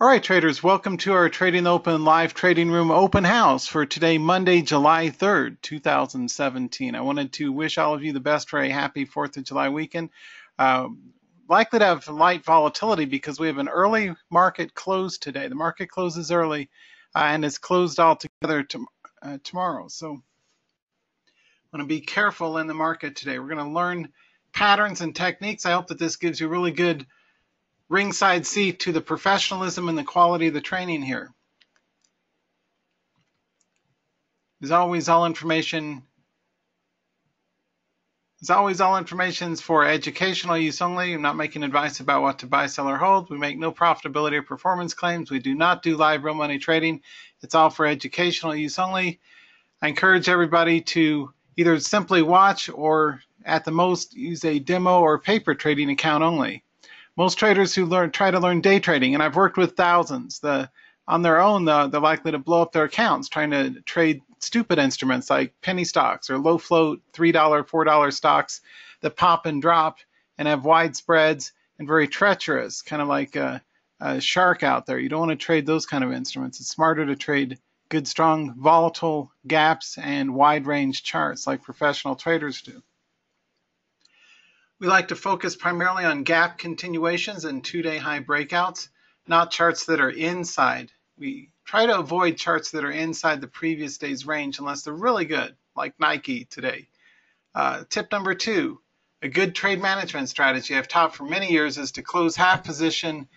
All right, traders, welcome to our Trading Open live trading room open house for today, Monday, July 3rd, 2017. I wanted to wish all of you the best for a happy 4th of July weekend. Likely to have light volatility because we have an early market close today. The market closes early and is closed altogether tomorrow. So I'm going to be careful in the market today. We're going to learn patterns and techniques. I hope that this gives you really good ringside seat to the professionalism and the quality of the training here. As always, all information is for educational use only. I'm not making advice about what to buy, sell, or hold. We make no profitability or performance claims. We do not do live real money trading. It's all for educational use only. I encourage everybody to either simply watch or at the most use a demo or paper trading account only. Most traders who try to learn day trading, and I've worked with thousands, on their own, they're likely to blow up their accounts trying to trade stupid instruments like penny stocks or low float $3, $4 stocks that pop and drop and have wide spreads and very treacherous, kind of like a shark out there. You don't want to trade those kind of instruments. It's smarter to trade good, strong, volatile gaps and wide range charts like professional traders do. We like to focus primarily on gap continuations and two-day high breakouts, not charts that are inside. We try to avoid charts that are inside the previous day's range unless they're really good, like Nike today. Tip number 2, a good trade management strategy I've taught for many years is to close half position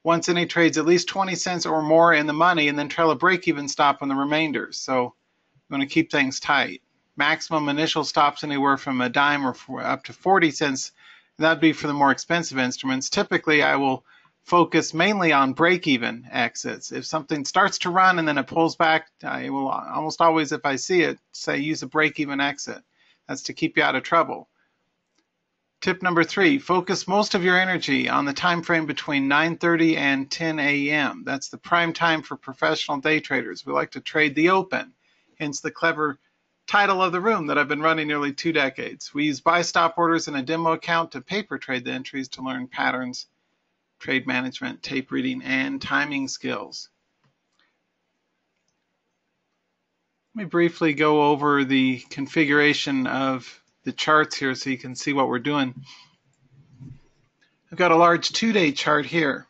once any trade's at least 20 cents or more in the money and then trail a break-even stop on the remainder. So I'm going to keep things tight. Maximum initial stops anywhere from a dime or up to 40 cents. That'd be for the more expensive instruments. Typically, I will focus mainly on break-even exits. If something starts to run and then it pulls back, I will almost always, if I see it, say use a break-even exit. That's to keep you out of trouble. Tip number 3, focus most of your energy on the time frame between 9:30 and 10 a.m. That's the prime time for professional day traders. We like to trade the open, hence the clever title of the room that I've been running nearly 2 decades. We use buy stop orders in a demo account to paper trade the entries to learn patterns, trade management, tape reading, and timing skills. Let me briefly go over the configuration of the charts here so you can see what we're doing. I've got a large 2-day chart here.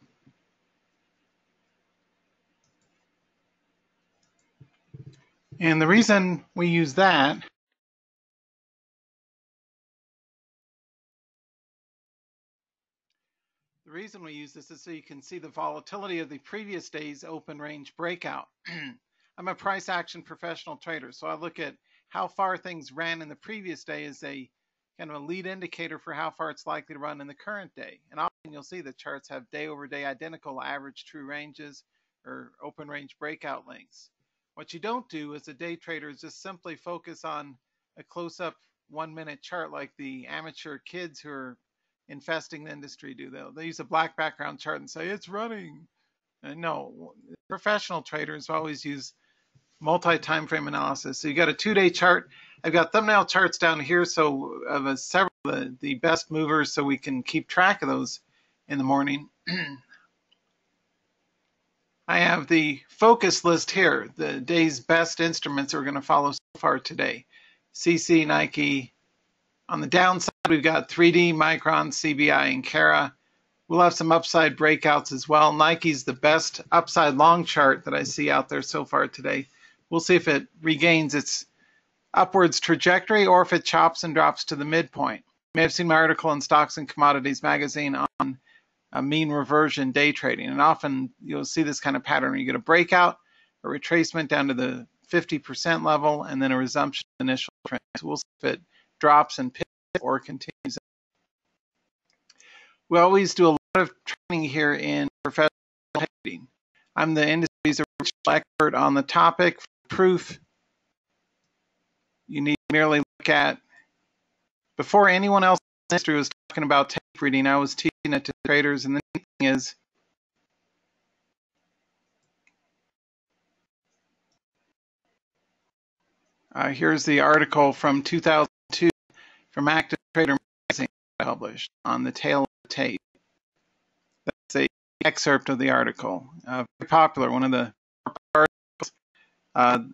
And the reason we use that is so you can see the volatility of the previous day's open range breakout. I'm a price action professional trader, so I look at how far things ran in the previous day as a kind of a lead indicator for how far it's likely to run in the current day. And often you'll see the charts have day over day identical average true ranges or open range breakout lengths. What you don't do as a day trader is just simply focus on a close-up 1-minute chart like the amateur kids who are infesting the industry do. They'll use a black background chart and say, it's running. No, professional traders always use multi-time frame analysis. So you got a 2-day chart. I've got thumbnail charts down here, so of several of the best movers so we can keep track of those in the morning. I have the focus list here, the day's best instruments we're going to follow so far today. CC, Nike. On the downside, we've got 3D, Micron, CBI, and CARA. We'll have some upside breakouts as well. Nike's the best upside long chart that I see out there so far today. We'll see if it regains its upwards trajectory or if it chops and drops to the midpoint. You may have seen my article in Stocks and Commodities magazine on a mean reversion day trading, and often you'll see this kind of pattern. You get a breakout, a retracement down to the 50% level, and then a resumption of initial trend. So we'll see if it drops and pivots or continues. We always do a lot of training here in professional trading. I'm the industry's original expert on the topic. For proof, you need to merely look at, before anyone else in the industry was talking about tape reading, I was teaching it to traders, and the neat thing is here's the article from 2002 from Active Trader magazine published on the tail of the tape. That's a excerpt of the article. Very popular, one of the articles I've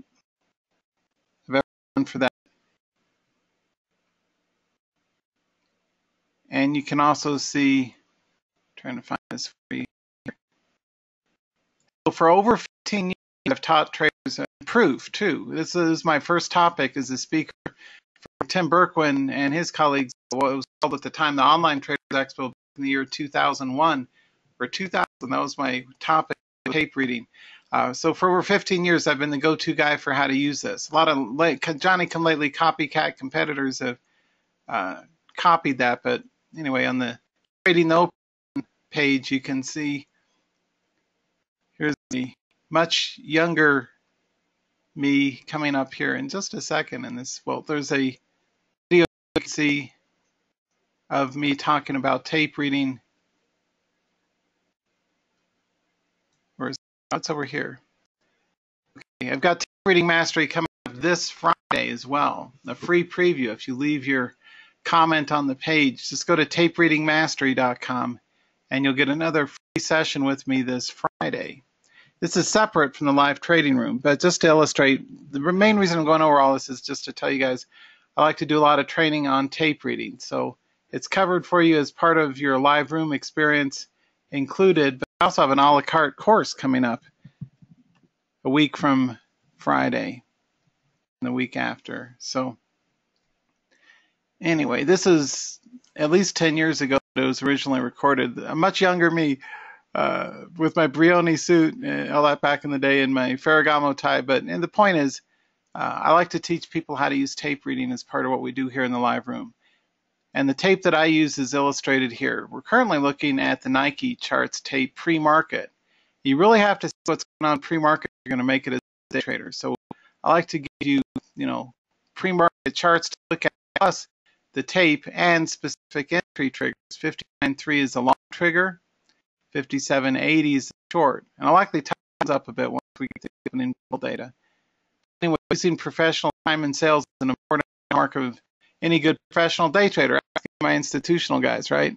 ever done for that. And you can also see, trying to find this for you here. So for over 15 years, I've taught traders proof too. This is my first topic as a speaker for Tim Berkwin and his colleagues. What was called at the time the Online Traders Expo in the year 2001 or 2000. That was my topic, tape reading. So for over 15 years, I've been the go-to guy for how to use this. A lot of Johnny-come-lately copycat competitors have copied that, but anyway, on the Trading the Open page, you can see here's the much younger me coming up here in just a second. In this, well, there's a video you can see of me talking about tape reading. Where's it's over here? Okay, I've got Tape Reading Mastery coming up this Friday as well. A free preview. If you leave your comment on the page, just go to tapereadingmastery.com and you'll get another free session with me this Friday. This is separate from the live trading room, but just to illustrate, the main reason I'm going over all this is just to tell you guys I like to do a lot of training on tape reading. So it's covered for you as part of your live room experience included, but I also have an a la carte course coming up a week from Friday and the week after. So anyway, this is at least 10 years ago that it was originally recorded. A much younger me with my Brioni suit, all that back in the day, and my Ferragamo tie. And the point is, I like to teach people how to use tape reading as part of what we do here in the live room. And the tape that I use is illustrated here. We're currently looking at the Nike charts tape pre-market. You really have to see what's going on pre-market if you're going to make it as a day trader. So I like to give you, pre-market charts to look at, plus the tape and specific entry triggers. 59.3 is a long trigger. 57.80 is short. And I'll likely tie those up a bit once we get to in data. Anyway, using professional time and sales is an important mark of any good professional day trader. Asking my institutional guys, right?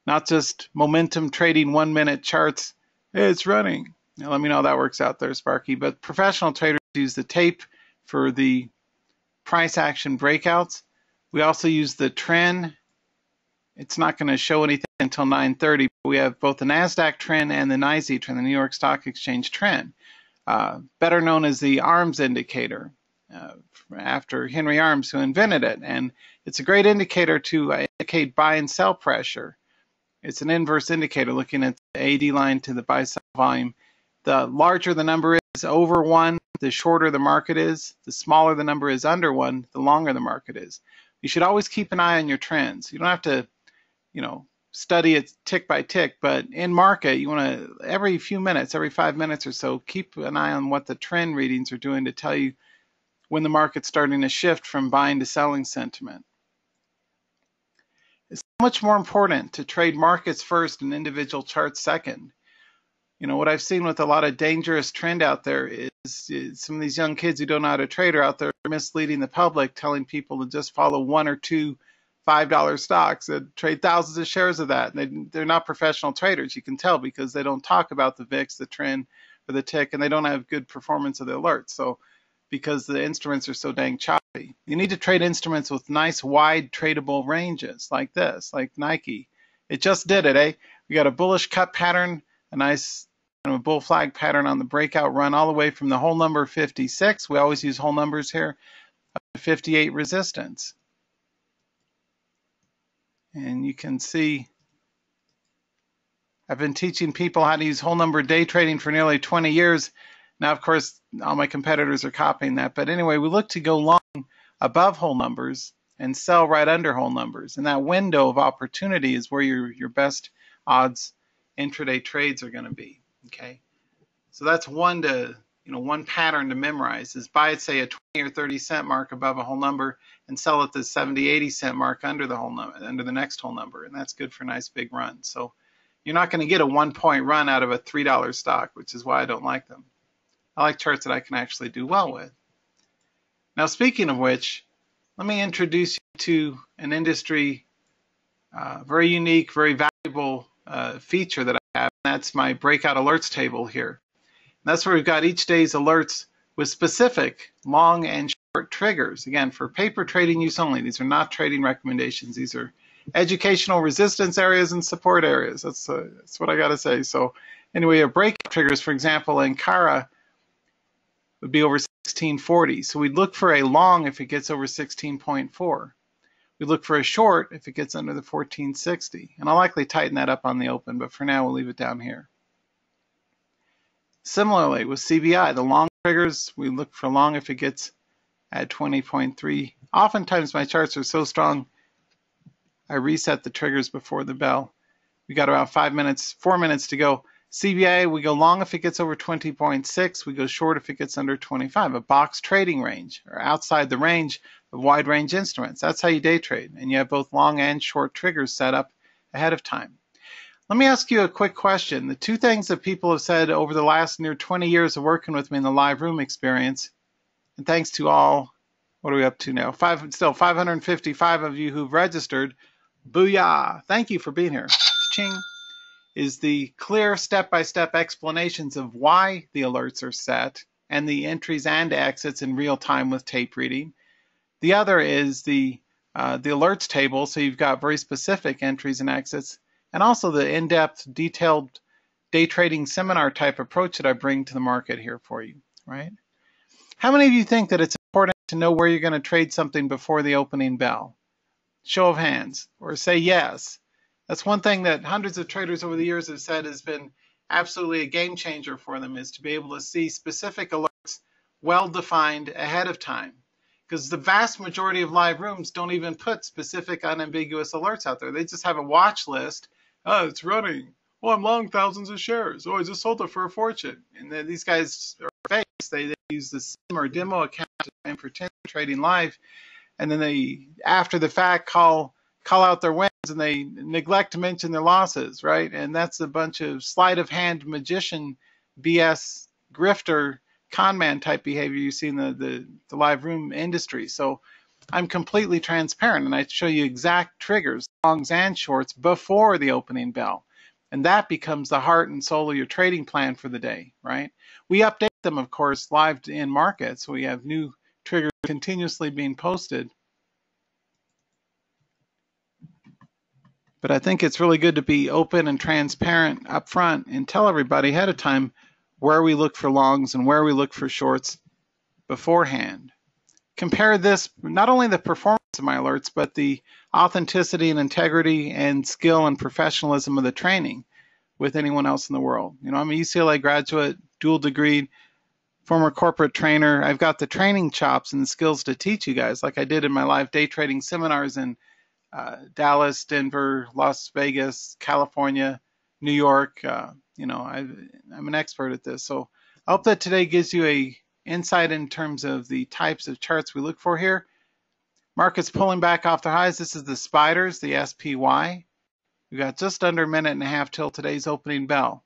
Not just momentum trading 1 minute charts. Hey, it's running. Now, let me know how that works out there, Sparky. But professional traders use the tape for the price action breakouts. We also use the trend. It's not going to show anything until 9:30. But we have both the NASDAQ trend and the NYSE trend, the New York Stock Exchange trend, better known as the ARMS indicator, after Henry Arms, who invented it. And it's a great indicator to indicate buy and sell pressure. It's an inverse indicator looking at the AD line to the buy-sell volume. The larger the number is over 1, the shorter the market is. The smaller the number is under 1, the longer the market is. You should always keep an eye on your trends. You don't have to, study it tick by tick, but in market, you want to, every few minutes, every 5 minutes or so, keep an eye on what the trend readings are doing to tell you when the market's starting to shift from buying to selling sentiment. It's much more important to trade markets first and individual charts second. What I've seen with a lot of dangerous trend out there is some of these young kids who don't know how to trade are out there misleading the public, telling people to just follow 1 or 2 $5 stocks and trade thousands of shares of that. And they're not professional traders. You can tell because they don't talk about the VIX, the trend, or the tick, and they don't have good performance of the alerts. So because the instruments are so dang choppy. You need to trade instruments with nice wide tradable ranges like this, like Nike. It just did it, eh? We got a bullish cut pattern, a nice kind of a bull flag pattern on the breakout run all the way from the whole number 56. We always use whole numbers here, up to 58 resistance. And you can see I've been teaching people how to use whole number day trading for nearly 20 years. Now, of course, all my competitors are copying that. But anyway, we look to go long above whole numbers and sell right under whole numbers. And that window of opportunity is where your best odds intraday trades are going to be. Okay, so that's one pattern to memorize is buy at, say, a 20 or 30 cent mark above a whole number and sell at the 70, 80 cent mark under the whole number, under the next whole number. And that's good for nice big runs. So you're not going to get a 1 point run out of a $3 stock, which is why I don't like them. I like charts that I can actually do well with. Now, speaking of which, let me introduce you to an industry very unique, very valuable feature that I tab. That's my breakout alerts table here. That's where we've got each day's alerts with specific long and short triggers. Again, for paper trading use only. These are not trading recommendations. These are educational resistance areas and support areas. That's what I got to say. So anyway, a breakout triggers, for example, in CARA would be over 1640. So we'd look for a long if it gets over 16.4. We look for a short if it gets under the 1460. And I'll likely tighten that up on the open, but for now we'll leave it down here. Similarly with CBI, the long triggers, we look for long if it gets at 20.3. Oftentimes my charts are so strong, I reset the triggers before the bell. We got about 4 minutes to go. CBI, we go long if it gets over 20.6. We go short if it gets under 25. A box trading range, or outside the range of wide range instruments. That's how you day trade. And you have both long and short triggers set up ahead of time. Let me ask you a quick question. The two things that people have said over the last near 20 years of working with me in the live room experience, and thanks to all, what are we up to now? Still 555 of you who've registered. Booyah! Thank you for being here. Ching. Is the clear step-by-step explanations of why the alerts are set and the entries and exits in real time with tape reading. The other is the alerts table, so you've got very specific entries and exits, and also the in-depth, detailed day trading seminar type approach that I bring to the market here for you, right? How many of you think that it's important to know where you're going to trade something before the opening bell? Show of hands, or say yes. That's one thing that hundreds of traders over the years have said has been absolutely a game changer for them, is to be able to see specific alerts well defined ahead of time. Because the vast majority of live rooms don't even put specific unambiguous alerts out there. They just have a watch list. Oh, it's running. Oh, I'm long thousands of shares. Oh, I just sold it for a fortune. And then these guys are fakes. They use the sim or demo account and pretend they're trading live. And then they, after the fact, call out their wins, and they neglect to mention their losses, right? And that's a bunch of sleight of hand magician BS grifter con man type behavior you see in the live room industry. So I'm completely transparent, and I show you exact triggers, longs and shorts, before the opening bell. And that becomes the heart and soul of your trading plan for the day, right? We update them, of course, live in market, so we have new triggers continuously being posted. But I think it's really good to be open and transparent up front and tell everybody ahead of time where we look for longs and where we look for shorts beforehand. Compare this, not only the performance of my alerts, but the authenticity and integrity and skill and professionalism of the training with anyone else in the world. You know, I'm a UCLA graduate, dual degree, former corporate trainer. I've got the training chops and the skills to teach you guys, like I did in my live day trading seminars in Dallas, Denver, Las Vegas, California, New York. You know, I'm an expert at this. So I hope that today gives you a insight in terms of the types of charts we look for here. Markets pulling back off the highs. This is the spiders, the SPY. We've got just under a minute and a half till today's opening bell.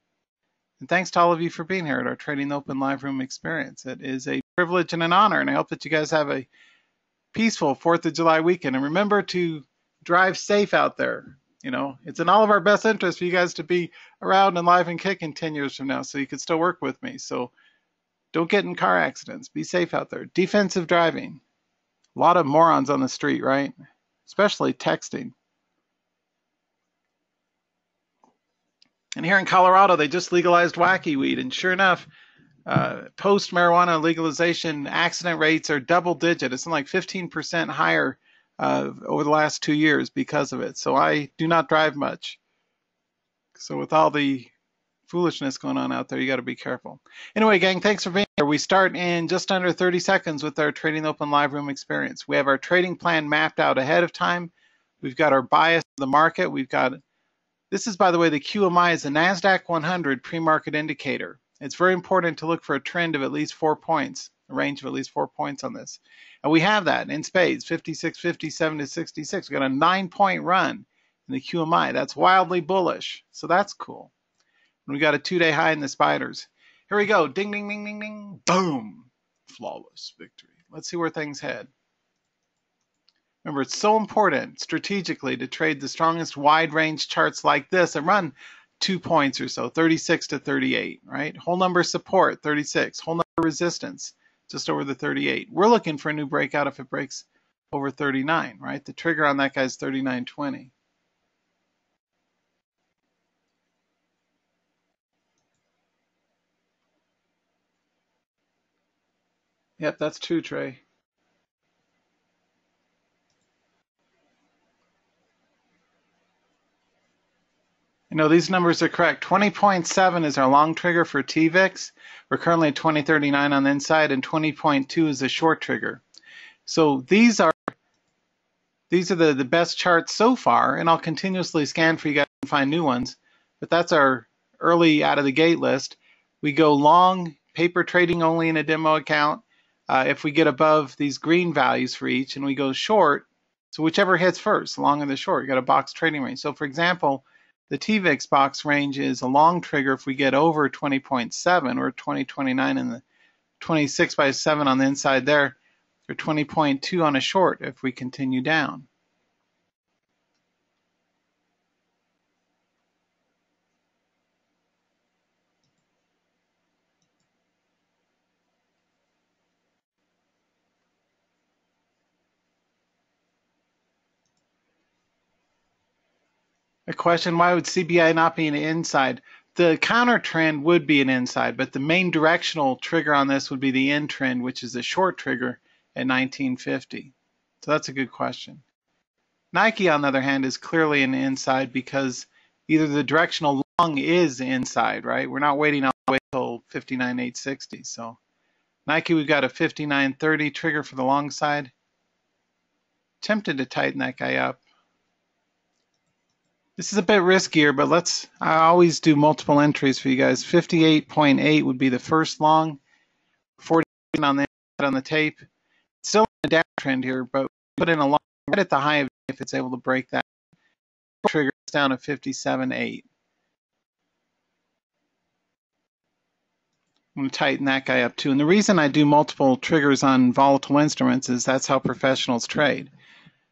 And thanks to all of you for being here at our Trading Open Live Room experience. It is a privilege and an honor, and I hope that you guys have a peaceful 4th of July weekend. And remember to drive safe out there. You know, it's in all of our best interest for you guys to be around and live and kicking 10 years from now so you can still work with me. So don't get in car accidents. Be safe out there. Defensive driving. A lot of morons on the street, right? Especially texting. And here in Colorado, they just legalized wacky weed. And sure enough, post-marijuana legalization accident rates are double digit. It's like 15% higher over the last 2 years because of it. So I do not drive much. So with all the foolishness going on out there, you got to be careful. Anyway, gang, thanks for being here. We start in just under 30 seconds with our Trading Open Live Room experience. We have our trading plan mapped out ahead of time. We've got our bias of the market. We've got, this is, by the way, the QMI is the NASDAQ 100 pre-market indicator. It's very important to look for a trend of at least 4 points, a range of at least 4 points on this. And we have that in spades, 56, 57 to 66. We've got a 9-point run in the QMI. That's wildly bullish. So that's cool. And we got a 2-day high in the spiders. Here we go. Ding, ding, ding, ding, ding. Boom. Flawless victory. Let's see where things head. Remember, it's so important strategically to trade the strongest wide range charts like this and run 2 points or so, 36 to 38, right? Whole number support, 36. Whole number resistance, just over the 38. We're looking for a new breakout if it breaks over 39, right? The trigger on that guy is 39.20. Yep, that's true, Trey. You know, these numbers are correct. 20.7 is our long trigger for TVIX. We're currently at 2039 on the inside, and 20.2 is a short trigger. So these are the best charts so far, and I'll continuously scan for you guys and find new ones. But that's our early out of the gate list. We go long, paper trading only in a demo account. If we get above these green values for each, and we go short, so whichever hits first, long or the short, you got a box trading range. So for example, the TVIX box range is a long trigger if we get over 20.7 or 2029 and the 26 by 7 on the inside there, or 20.2 on a short if we continue down. A question, why would CBI not be an inside? The counter trend would be an inside, but the main directional trigger on this would be the in trend, which is a short trigger at 1950. So that's a good question. Nike, on the other hand, is clearly an inside because either the directional long is inside, right? We're not waiting all the way till 59.860. So Nike, we've got a 59.30 trigger for the long side. Tempted to tighten that guy up. This is a bit riskier, but I always do multiple entries for you guys. 58.8 would be the first long, 40 on the tape. Still in a downtrend here, but put in a long right at the high of if it's able to break that. Trigger down to 57.8. I'm going to tighten that guy up too. And the reason I do multiple triggers on volatile instruments is that's how professionals trade.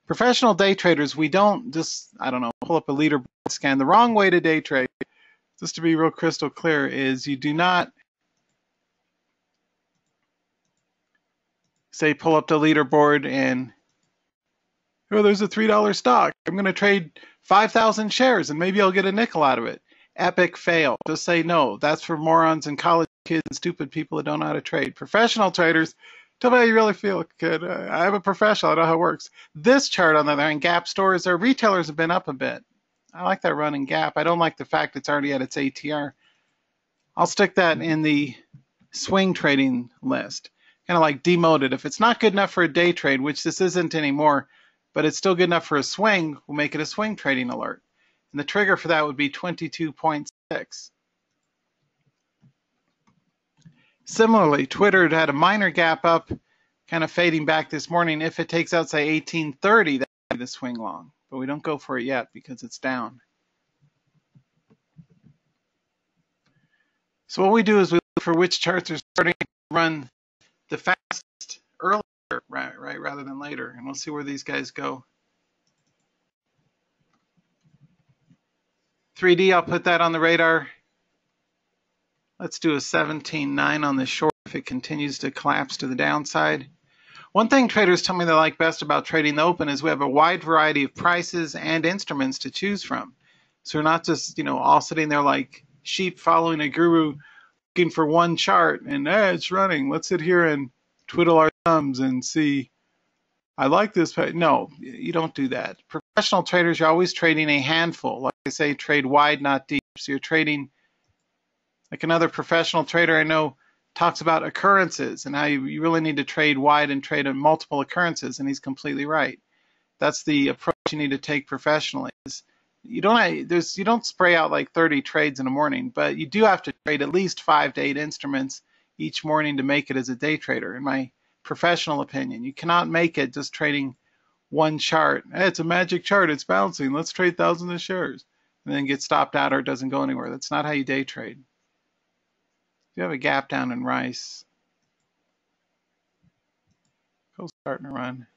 Professional day traders, we don't just, pull up a leaderboard scan. The wrong way to day trade, just to be real crystal clear, is you do not say pull up the leaderboard and, oh, there's a $3 stock. I'm going to trade 5,000 shares and maybe I'll get a nickel out of it. Epic fail. Just say no. That's for morons and college kids and stupid people that don't know how to trade. Professional traders, tell me how you really feel, kid. I'm a professional. I know how it works. This chart, on the other hand, Gap stores, our retailers have been up a bit. I like that run in Gap. I don't like the fact it's already at its ATR. I'll stick that in the swing trading list. Kind of like demoted. If it's not good enough for a day trade, which this isn't anymore, but it's still good enough for a swing, we'll make it a swing trading alert. And the trigger for that would be 22.6. Similarly, Twitter had a minor gap up, kind of fading back this morning. If it takes out, say, 1830, that would be the swing long. But we don't go for it yet because it's down. So what we do is we look for which charts are starting to run the fastest earlier, right, rather than later. And we'll see where these guys go. 3D, I'll put that on the radar. Let's do a 17.9 on the short if it continues to collapse to the downside. One thing traders tell me they like best about trading the open is we have a wide variety of prices and instruments to choose from. So we're not just, all sitting there like sheep following a guru looking for one chart and, it's running. Let's sit here and twiddle our thumbs and see, I like this. No, you don't do that. Professional traders, you're always trading a handful. Like I say, trade wide, not deep. So you're trading, like another professional trader I know talks about occurrences and how you really need to trade wide and trade on multiple occurrences, and he's completely right. That's the approach you need to take professionally. You don't spray out like 30 trades in a morning, but you do have to trade at least 5 to 8 instruments each morning to make it as a day trader, in my professional opinion. You cannot make it just trading one chart. Hey, it's a magic chart, it's bouncing, let's trade thousands of shares, and then get stopped out or it doesn't go anywhere. That's not how you day trade. You have a gap down in Rice. Go starting to run.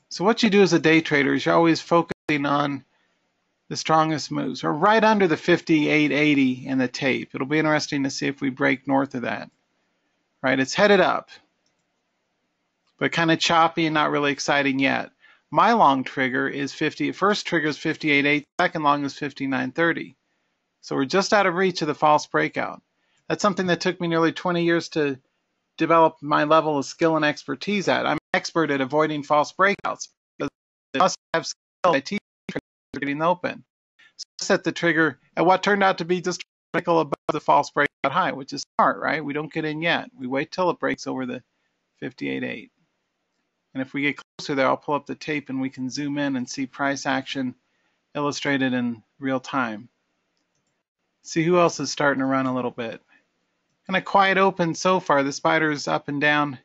So what you do as a day trader is you're always focusing on the strongest moves. We're right under the 58.80 in the tape. It'll be interesting to see if we break north of that. Right, it's headed up, but kind of choppy and not really exciting yet. My long trigger is first trigger is 58.8, second long is 59.30. So we're just out of reach of the false breakout. That's something that took me nearly 20 years to develop my level of skill and expertise at. I'm an expert at avoiding false breakouts because I must have skill. I teach trading open. So I set the trigger at what turned out to be just a nickel above the false breakout high, which is smart, right? We don't get in yet. We wait till it breaks over the 58.8. And if we get closer there, I'll pull up the tape and we can zoom in and see price action illustrated in real time. See who else is starting to run a little bit. Kind of quiet open so far. The spider's up and down.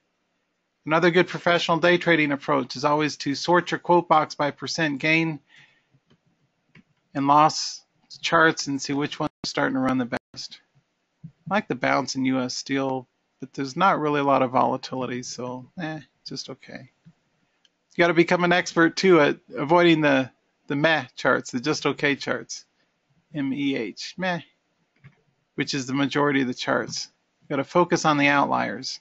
Another good professional day trading approach is always to sort your quote box by percent gain and loss charts and see which one's starting to run the best. I like the bounce in US Steel, but there's not really a lot of volatility, so just okay. You got to become an expert too at avoiding the meh charts, the just okay charts. MEH, meh, which is the majority of the charts. You got to focus on the outliers.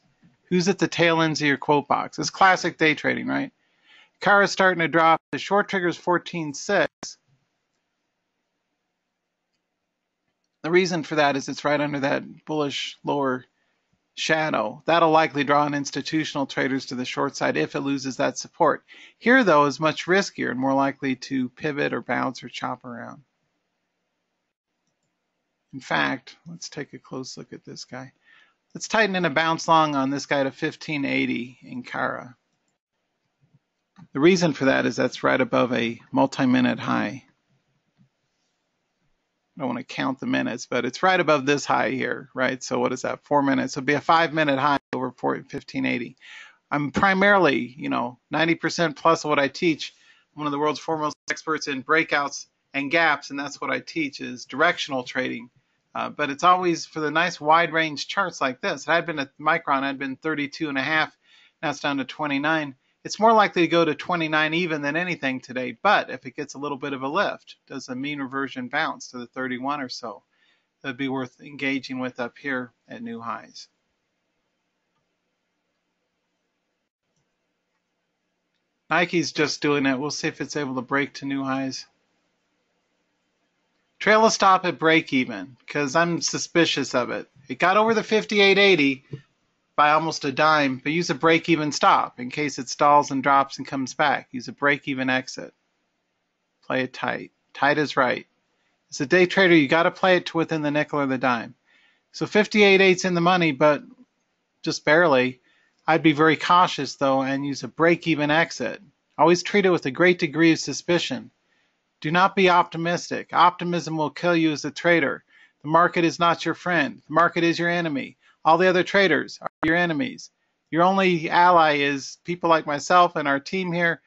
Who's at the tail ends of your quote box? It's classic day trading, right? CARA is starting to drop. The short trigger is 14.6. The reason for that is it's right under that bullish lower shadow. That'll likely draw in institutional traders to the short side if it loses that support. Here, though, is much riskier and more likely to pivot or bounce or chop around. In fact, let's take a close look at this guy. Let's tighten in a bounce long on this guy to 15.80 in CARA. The reason for that is that's right above a multi-minute high. I don't want to count the minutes, but it's right above this high here, right? So what is that, 4 minutes? So it'd be a 5-minute high over 15.80. I'm primarily, 90% plus of what I teach. I'm one of the world's foremost experts in breakouts and gaps, and that's what I teach is directional trading. But it's always for the nice wide range charts like this. It had been at Micron, I'd been 32.5, now it's down to 29. It's more likely to go to 29 even than anything today, but if it gets a little bit of a lift, does a mean reversion bounce to the 31 or so, that'd be worth engaging with up here at new highs. Nike's just doing it. We'll see if it's able to break to new highs. Trail a stop at break even because I'm suspicious of it. It got over the 58.80 by almost a dime, but use a break even stop in case it stalls and drops and comes back. Use a break even exit. Play it tight. Tight is right. As a day trader, you got to play it to within the nickel or the dime. So 58.8's in the money, but just barely. I'd be very cautious though and use a break even exit. Always treat it with a great degree of suspicion. Do not be optimistic. Optimism will kill you as a trader. The market is not your friend. The market is your enemy. All the other traders are your enemies. Your only ally is people like myself and our team here.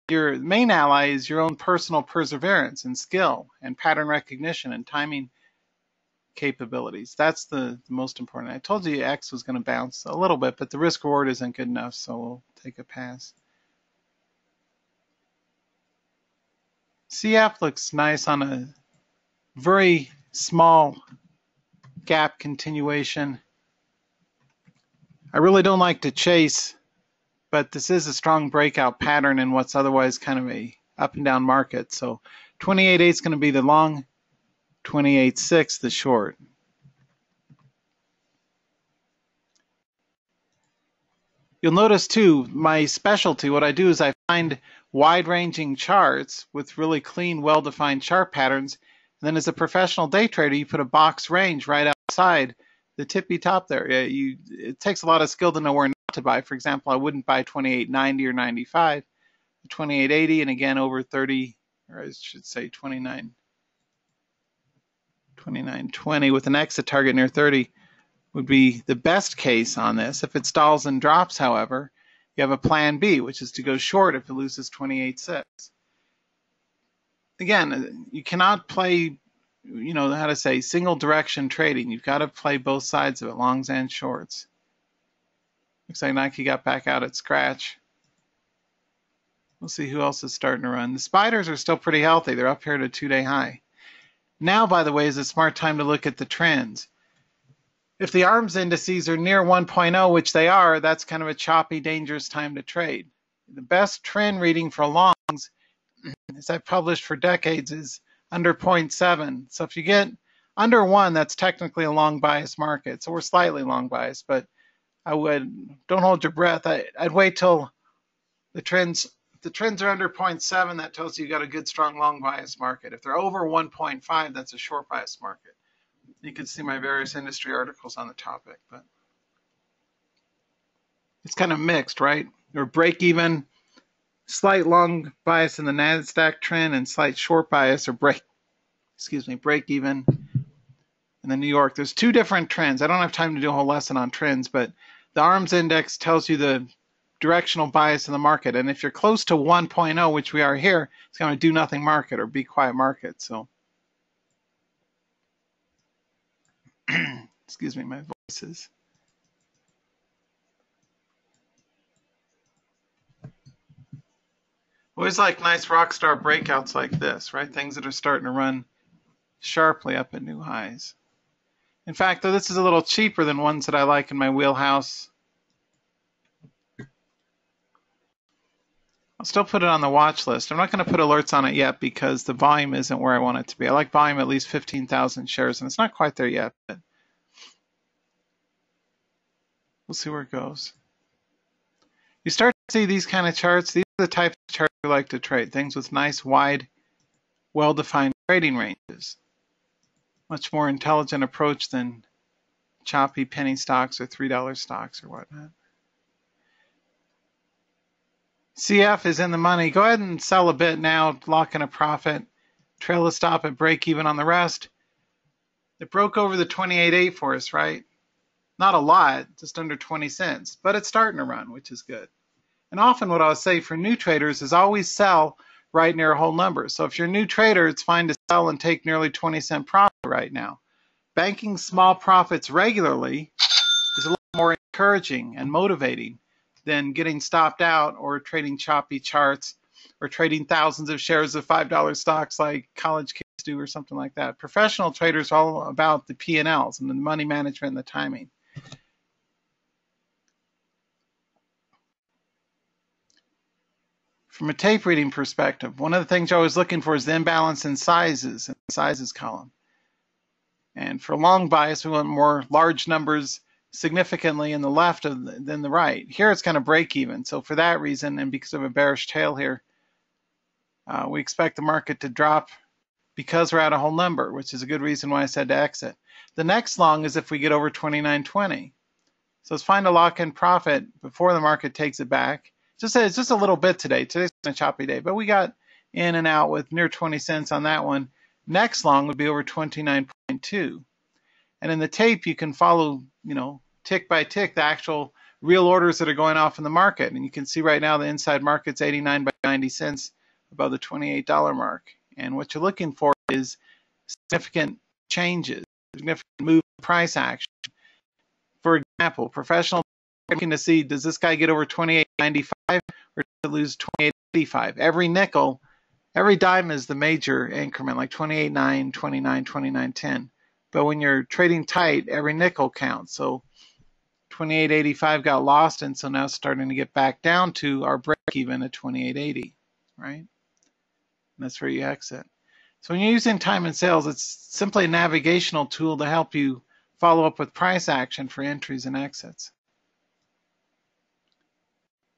Your main ally is your own personal perseverance and skill and pattern recognition and timing capabilities. That's the most important. I told you X was going to bounce a little bit, but the risk reward isn't good enough, so we'll take a pass. CF looks nice on a very small gap continuation. I really don't like to chase, but this is a strong breakout pattern in what's otherwise kind of a up and down market. So 28.8 is going to be the long, 28.6 the short. You'll notice too, my specialty, what I do is I find wide-ranging charts with really clean, well-defined chart patterns. And then as a professional day trader, you put a box range right outside the tippy top there. It takes a lot of skill to know where not to buy. For example, I wouldn't buy 28.90 or 95, 28.80, and again over 30, or I should say 29.20 with an exit target near 30 would be the best case on this. If it stalls and drops, however, you have a plan B, which is to go short if it loses 28.6. Again, you cannot play, how to say, single direction trading. You've got to play both sides of it, longs and shorts. Looks like Nike got back out at scratch. We'll see who else is starting to run. The spiders are still pretty healthy. They're up here at a 2-day high. Now, by the way, is a smart time to look at the trends. If the ARMS indices are near 1.0, which they are, that's kind of a choppy, dangerous time to trade. The best trend reading for longs, as I've published for decades, is under 0.7. So if you get under 1, that's technically a long bias market. So we're slightly long bias, but don't hold your breath. I'd wait till the trends are under 0.7. That tells you got a good, strong long bias market. If they're over 1.5, that's a short bias market. You can see my various industry articles on the topic, but it's kind of mixed, right? Or break even, slight long bias in the NASDAQ trend, and slight short bias or break even in the New York. There's two different trends. I don't have time to do a whole lesson on trends, but the ARMS index tells you the directional bias in the market. And if you're close to 1.0, which we are here, it's going to do nothing market or be quiet market. So, excuse me, my voice is. Always like nice rock star breakouts like this, right? Things that are starting to run sharply up at new highs. In fact, though, this is a little cheaper than ones that I like in my wheelhouse. I'll still put it on the watch list. I'm not going to put alerts on it yet because the volume isn't where I want it to be. I like volume at least 15,000 shares, and it's not quite there yet, but we'll see where it goes. You start to see these kind of charts. These are the types of charts we like to trade, things with nice, wide, well-defined trading ranges. Much more intelligent approach than choppy penny stocks or $3 stocks or whatnot. CF is in the money. Go ahead and sell a bit now, lock in a profit, trail a stop at break even on the rest. It broke over the 28.8 for us, right? Not a lot, just under 20 cents, but it's starting to run, which is good. And often what I'll say for new traders is always sell right near a whole number. So if you're a new trader, it's fine to sell and take nearly 20-cent profit right now. Banking small profits regularly is a lot more encouraging and motivating than getting stopped out or trading choppy charts or trading thousands of shares of $5 stocks like college kids do or something like that. Professional traders are all about the P&Ls and the money management and the timing. From a tape reading perspective, one of the things you're always looking for is the imbalance in sizes, in the sizes column. And for long bias, we want more large numbers significantly in the left than the right. Here it's kind of break even. So for that reason, and because of a bearish tail here, we expect the market to drop because we're at a whole number, which is a good reason why I said to exit. The next long is if we get over 29.20. So it's fine to lock in profit before the market takes it back. It's just a little bit today. Today's a choppy day, but we got in and out with near 20 cents on that one. Next long would be over 29.2. And in the tape, you can follow, tick by tick, the actual real orders that are going off in the market. And you can see right now the inside market's 89 by 90 cents above the $28 mark. And what you're looking for is significant changes, significant move in price action. For example, professional looking to see, does this guy get over 28.95 or does it lose 28.85? Every nickel, every dime is the major increment, like 28.9, 29, 29.10. But when you're trading tight, every nickel counts. So 28.85 got lost, and so now it's starting to get back down to our break even at 28.80, right? And that's where you exit. So when you're using time and sales, it's simply a navigational tool to help you follow up with price action for entries and exits.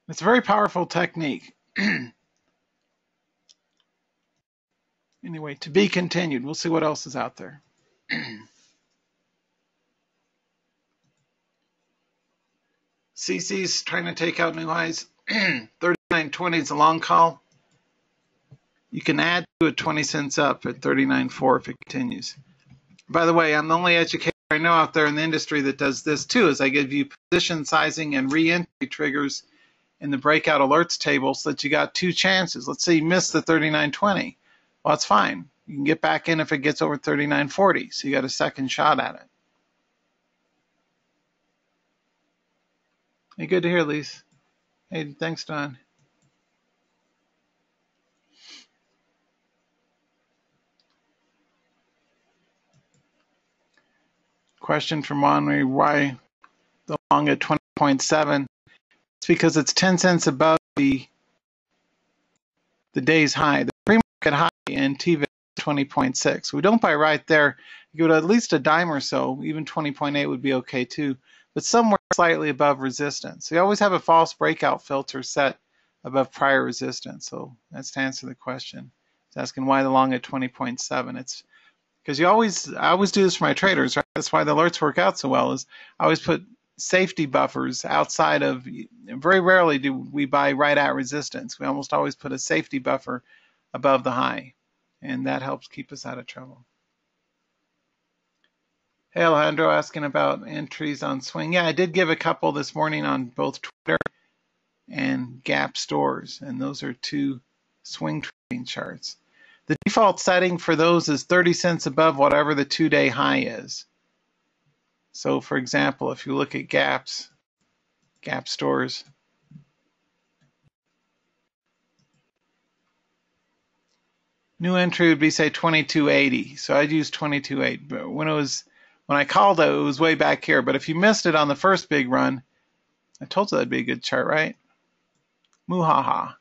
It's a very powerful technique. Anyway, to be continued. We'll see what else is out there. CC's trying to take out new highs. 39.20 is a long call. You can add to it 20 cents up at 39.4 if it continues. By the way, I'm the only educator I know out there in the industry that does this too, is I give you position sizing and re-entry triggers in the breakout alerts table so that you got two chances. Let's say you missed the 39.20. Well, that's fine. You can get back in if it gets over 39.40, so you got a second shot at it. Hey, good to hear, Lise. Hey, thanks, Don. question from Monry, why the long at 20.7? It's because it's 10 cents above the day's high. The pre-market high in TVIX is 20.6. We don't buy right there. You go to at least a dime or so. Even 20.8 would be okay too, but somewhere slightly above resistance. So you always have a false breakout filter set above prior resistance. So that's to answer the question. It's asking why the long at 20.7. It's because I always do this for my traders, right? That's why the alerts work out so well, is I always put safety buffers outside of, very rarely do we buy right at resistance. We almost always put a safety buffer above the high, and that helps keep us out of trouble. Hey, Alejandro, asking about entries on swing. Yeah, I did give a couple this morning on both Twitter and Gap stores, and those are two swing trading charts. The default setting for those is 30 cents above whatever the 2-day high is. So, for example, if you look at Gap stores, new entry would be, say, 22.80. So I'd use 22.8. But when I called it was way back here. But if you missed it on the first big run, I told you that'd be a good chart, right? Muhaha.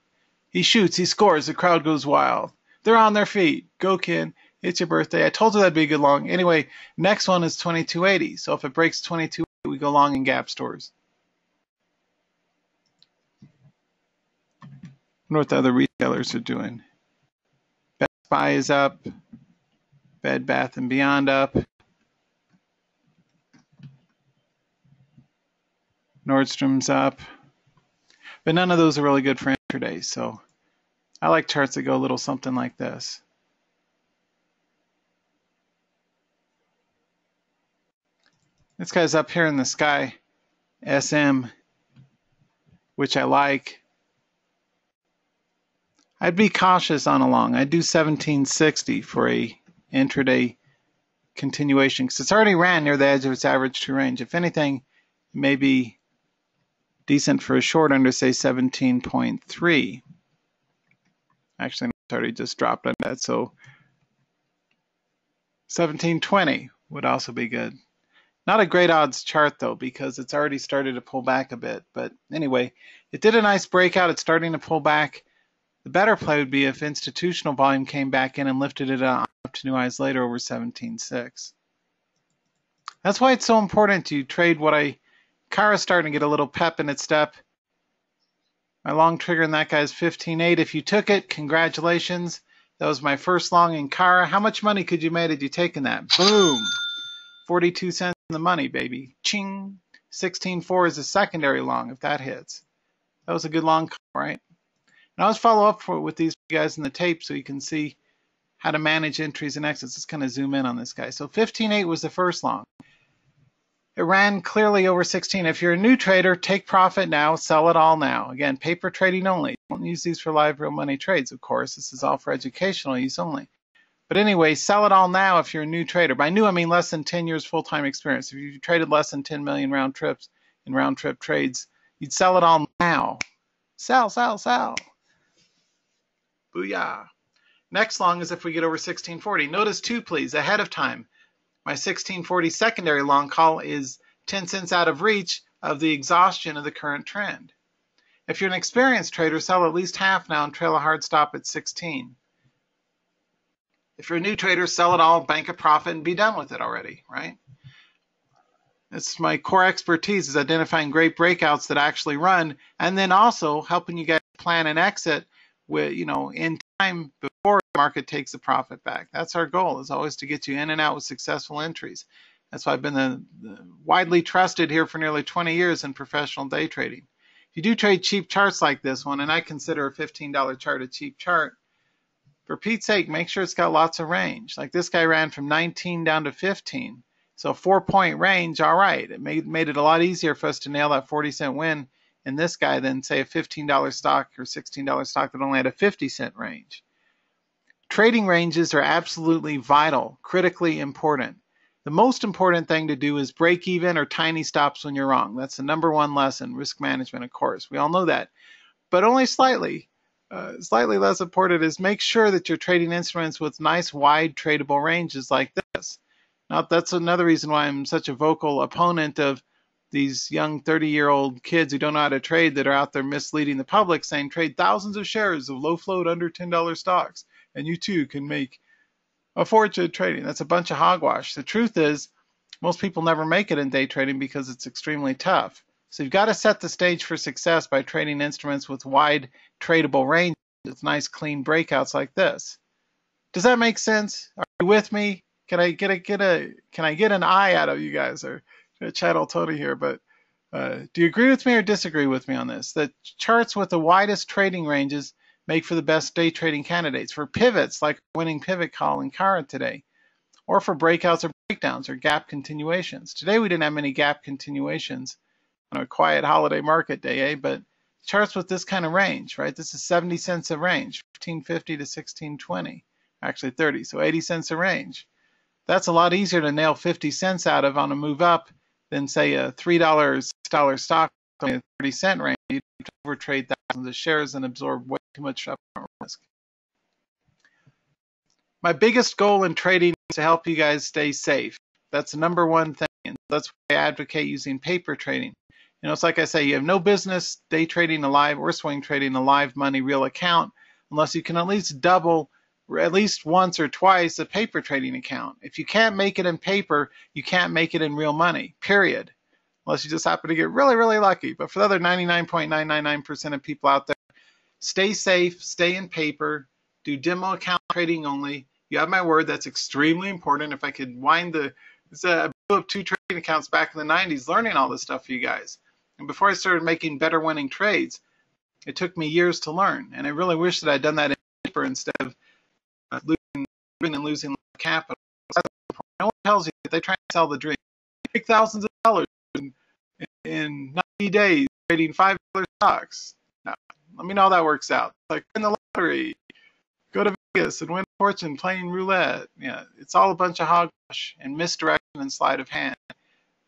He shoots, he scores, the crowd goes wild. They're on their feet. Go, kid. It's your birthday. I told you that'd be a good long. Anyway, next one is 22.80. So if it breaks 22.80, we go long in Gap stores. I wonder what the other retailers are doing. Best Buy is up. Bed Bath & Beyond up. Nordstrom's up. But none of those are really good for intraday. So I like charts that go a little something like this. This guy's up here in the sky, SM, which I like. I'd be cautious on a long. I'd do 1760 for a intraday continuation because it's already ran near the edge of its average true range. If anything, it may be decent for a short under, say, 17.3. Actually, it's already just dropped on that, so 1720 would also be good. Not a great odds chart, though, because it's already started to pull back a bit. But anyway, it did a nice breakout. It's starting to pull back. The better play would be if institutional volume came back in and lifted it up to new highs later over 17.6. That's why it's so important to trade CARA's starting to get a little pep in its step. My long trigger in that guy is 15.8. If you took it, congratulations. That was my first long in CARA. How much money could you make had you taken that? Boom! 42 cents in the money, baby. Ching! 16.4 is a secondary long if that hits. That was a good long call, right? And I always follow up with these guys in the tape so you can see how to manage entries and exits. Let's kind of zoom in on this guy. So 15.8 was the first long. It ran clearly over 16. If you're a new trader, take profit now, sell it all now. Again, paper trading only. Don't use these for live real money trades, of course. This is all for educational use only. But anyway, sell it all now if you're a new trader. By new, I mean less than 10 years full-time experience. If you've traded less than 10 million round trips in round-trip trades, you'd sell it all now. Sell, sell, sell. Booyah. Next long is if we get over 1640. Notice too, please, ahead of time. My 1640 secondary long call is 10 cents out of reach of the exhaustion of the current trend. If you're an experienced trader, sell at least half now and trail a hard stop at 16. If you're a new trader, sell it all, bank a profit, and be done with it already, right? It's my core expertise is identifying great breakouts that actually run, and then also helping you guys plan an exit with, in time before the market takes the profit back. That's our goal, is always to get you in and out with successful entries. That's why I've been the widely trusted here for nearly 20 years in professional day trading. If you do trade cheap charts like this one, and I consider a $15 chart a cheap chart, for Pete's sake, make sure it's got lots of range. Like this guy ran from 19 down to 15. So 4-point range, all right. It made it a lot easier for us to nail that 40-cent win in this guy than, say, a $15 stock or $16 stock that only had a 50-cent range. Trading ranges are absolutely vital, critically important. The most important thing to do is break even or tiny stops when you're wrong. That's the number one lesson, risk management, of course. We all know that. But only slightly less important is make sure that you're trading instruments with nice wide tradable ranges like this. Now, that's another reason why I'm such a vocal opponent of these young 30-year-old kids who don't know how to trade that are out there misleading the public, saying trade thousands of shares of low float under $10 stocks, and you too can make a fortune trading. That's a bunch of hogwash. The truth is, most people never make it in day trading because it's extremely tough. So you've got to set the stage for success by trading instruments with wide tradable range with nice clean breakouts like this. Does that make sense? Are you with me? Can I get an eye out of you guys, or channel Tony here? But do you agree with me or disagree with me on this? That charts with the widest trading ranges make for the best day trading candidates for pivots, like winning pivot call in CARA today, or for breakouts or breakdowns or gap continuations. Today we didn't have many gap continuations on a quiet holiday market day, but charts with this kind of range, right? This is 70 cents a range, 1550 to 1620, actually 30, so 80 cents a range. That's a lot easier to nail 50 cents out of on a move up than, say, a $3, $6 stock on a 30-cent range. You have to overtrade thousands of shares and absorb way too much upfront risk. My biggest goal in trading is to help you guys stay safe. That's the number one thing, and that's why I advocate using paper trading. You know, it's like I say, you have no business day trading a live or swing trading a live money real account unless you can at least double or at least once or twice a paper trading account. If you can't make it in paper, you can't make it in real money, period. Unless you just happen to get really, really lucky. But for the other 99.999% of people out there, stay safe, stay in paper, do demo account trading only. You have my word, that's extremely important. If I could wind I blew up 2 trading accounts back in the 90s learning all this stuff for you guys. And before I started making better winning trades, it took me years to learn. And I really wish that I'd done that in paper instead of losing capital. No one tells you that they try to sell the dream. Make thousands of dollars in 90 days trading $5 stocks. Now, let me know how that works out. Like win the lottery, go to Vegas and win a fortune playing roulette. Yeah, it's all a bunch of hogwash and misdirection and sleight of hand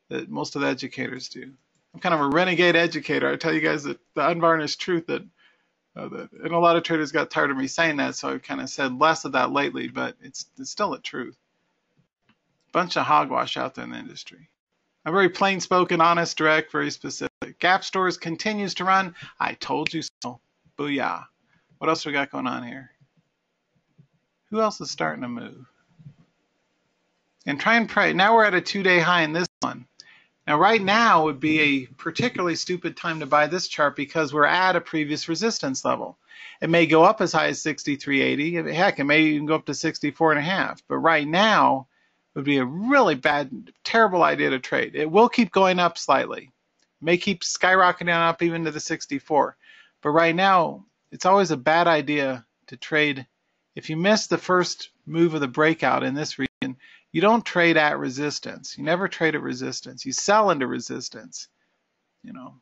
that most of the educators do. I'm kind of a renegade educator. I tell you guys the unvarnished truth that and a lot of traders got tired of me saying that, so I've kind of said less of that lately, but it's still the truth. Bunch of hogwash out there in the industry. I'm very plain spoken, honest, direct, very specific. Gap Stores continues to run. I told you so. Booyah. What else we got going on here? Who else is starting to move? And try and pray. Now we're at a 2-day high in this one. Now, right now would be a particularly stupid time to buy this chart because we're at a previous resistance level. It may go up as high as 63.80. Heck, it may even go up to 64.5. But right now would be a really bad, terrible idea to trade. It will keep going up slightly. It may keep skyrocketing up even to the 64. But right now, it's always a bad idea to trade. If you miss the first move of the breakout in this region, you don't trade at resistance. You never trade at resistance. You sell into resistance. You know,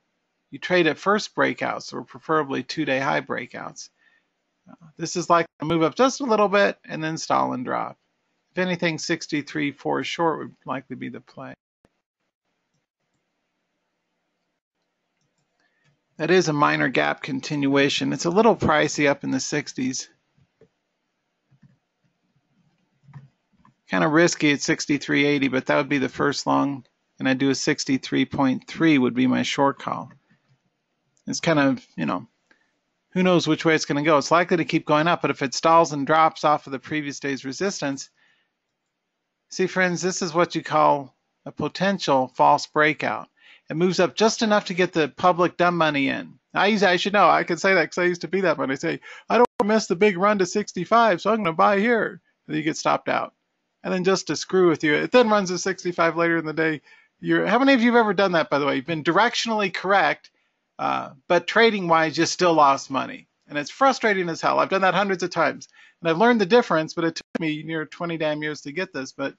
you trade at first breakouts or preferably 2-day high breakouts. This is like to move up just a little bit and then stall and drop. If anything, 63.4 short would likely be the play. That is a minor gap continuation. It's a little pricey up in the 60s. Kind of risky at 63.80, but that would be the first long, and I'd do a 63.3 would be my short call. It's kind of, you know, who knows which way it's going to go. It's likely to keep going up, but if it stalls and drops off of the previous day's resistance, see, friends, this is what you call a potential false breakout. It moves up just enough to get the public dumb money in. I should know. I can say that because I used to be that one. I say, I don't want to miss the big run to 65, so I'm going to buy here. And then you get stopped out. And then just to screw with you, it then runs to 65 later in the day. How many of you have ever done that, by the way? You've been directionally correct, but trading-wise, you still lost money. And it's frustrating as hell. I've done that hundreds of times. And I've learned the difference, but it took me near 20 damn years to get this. But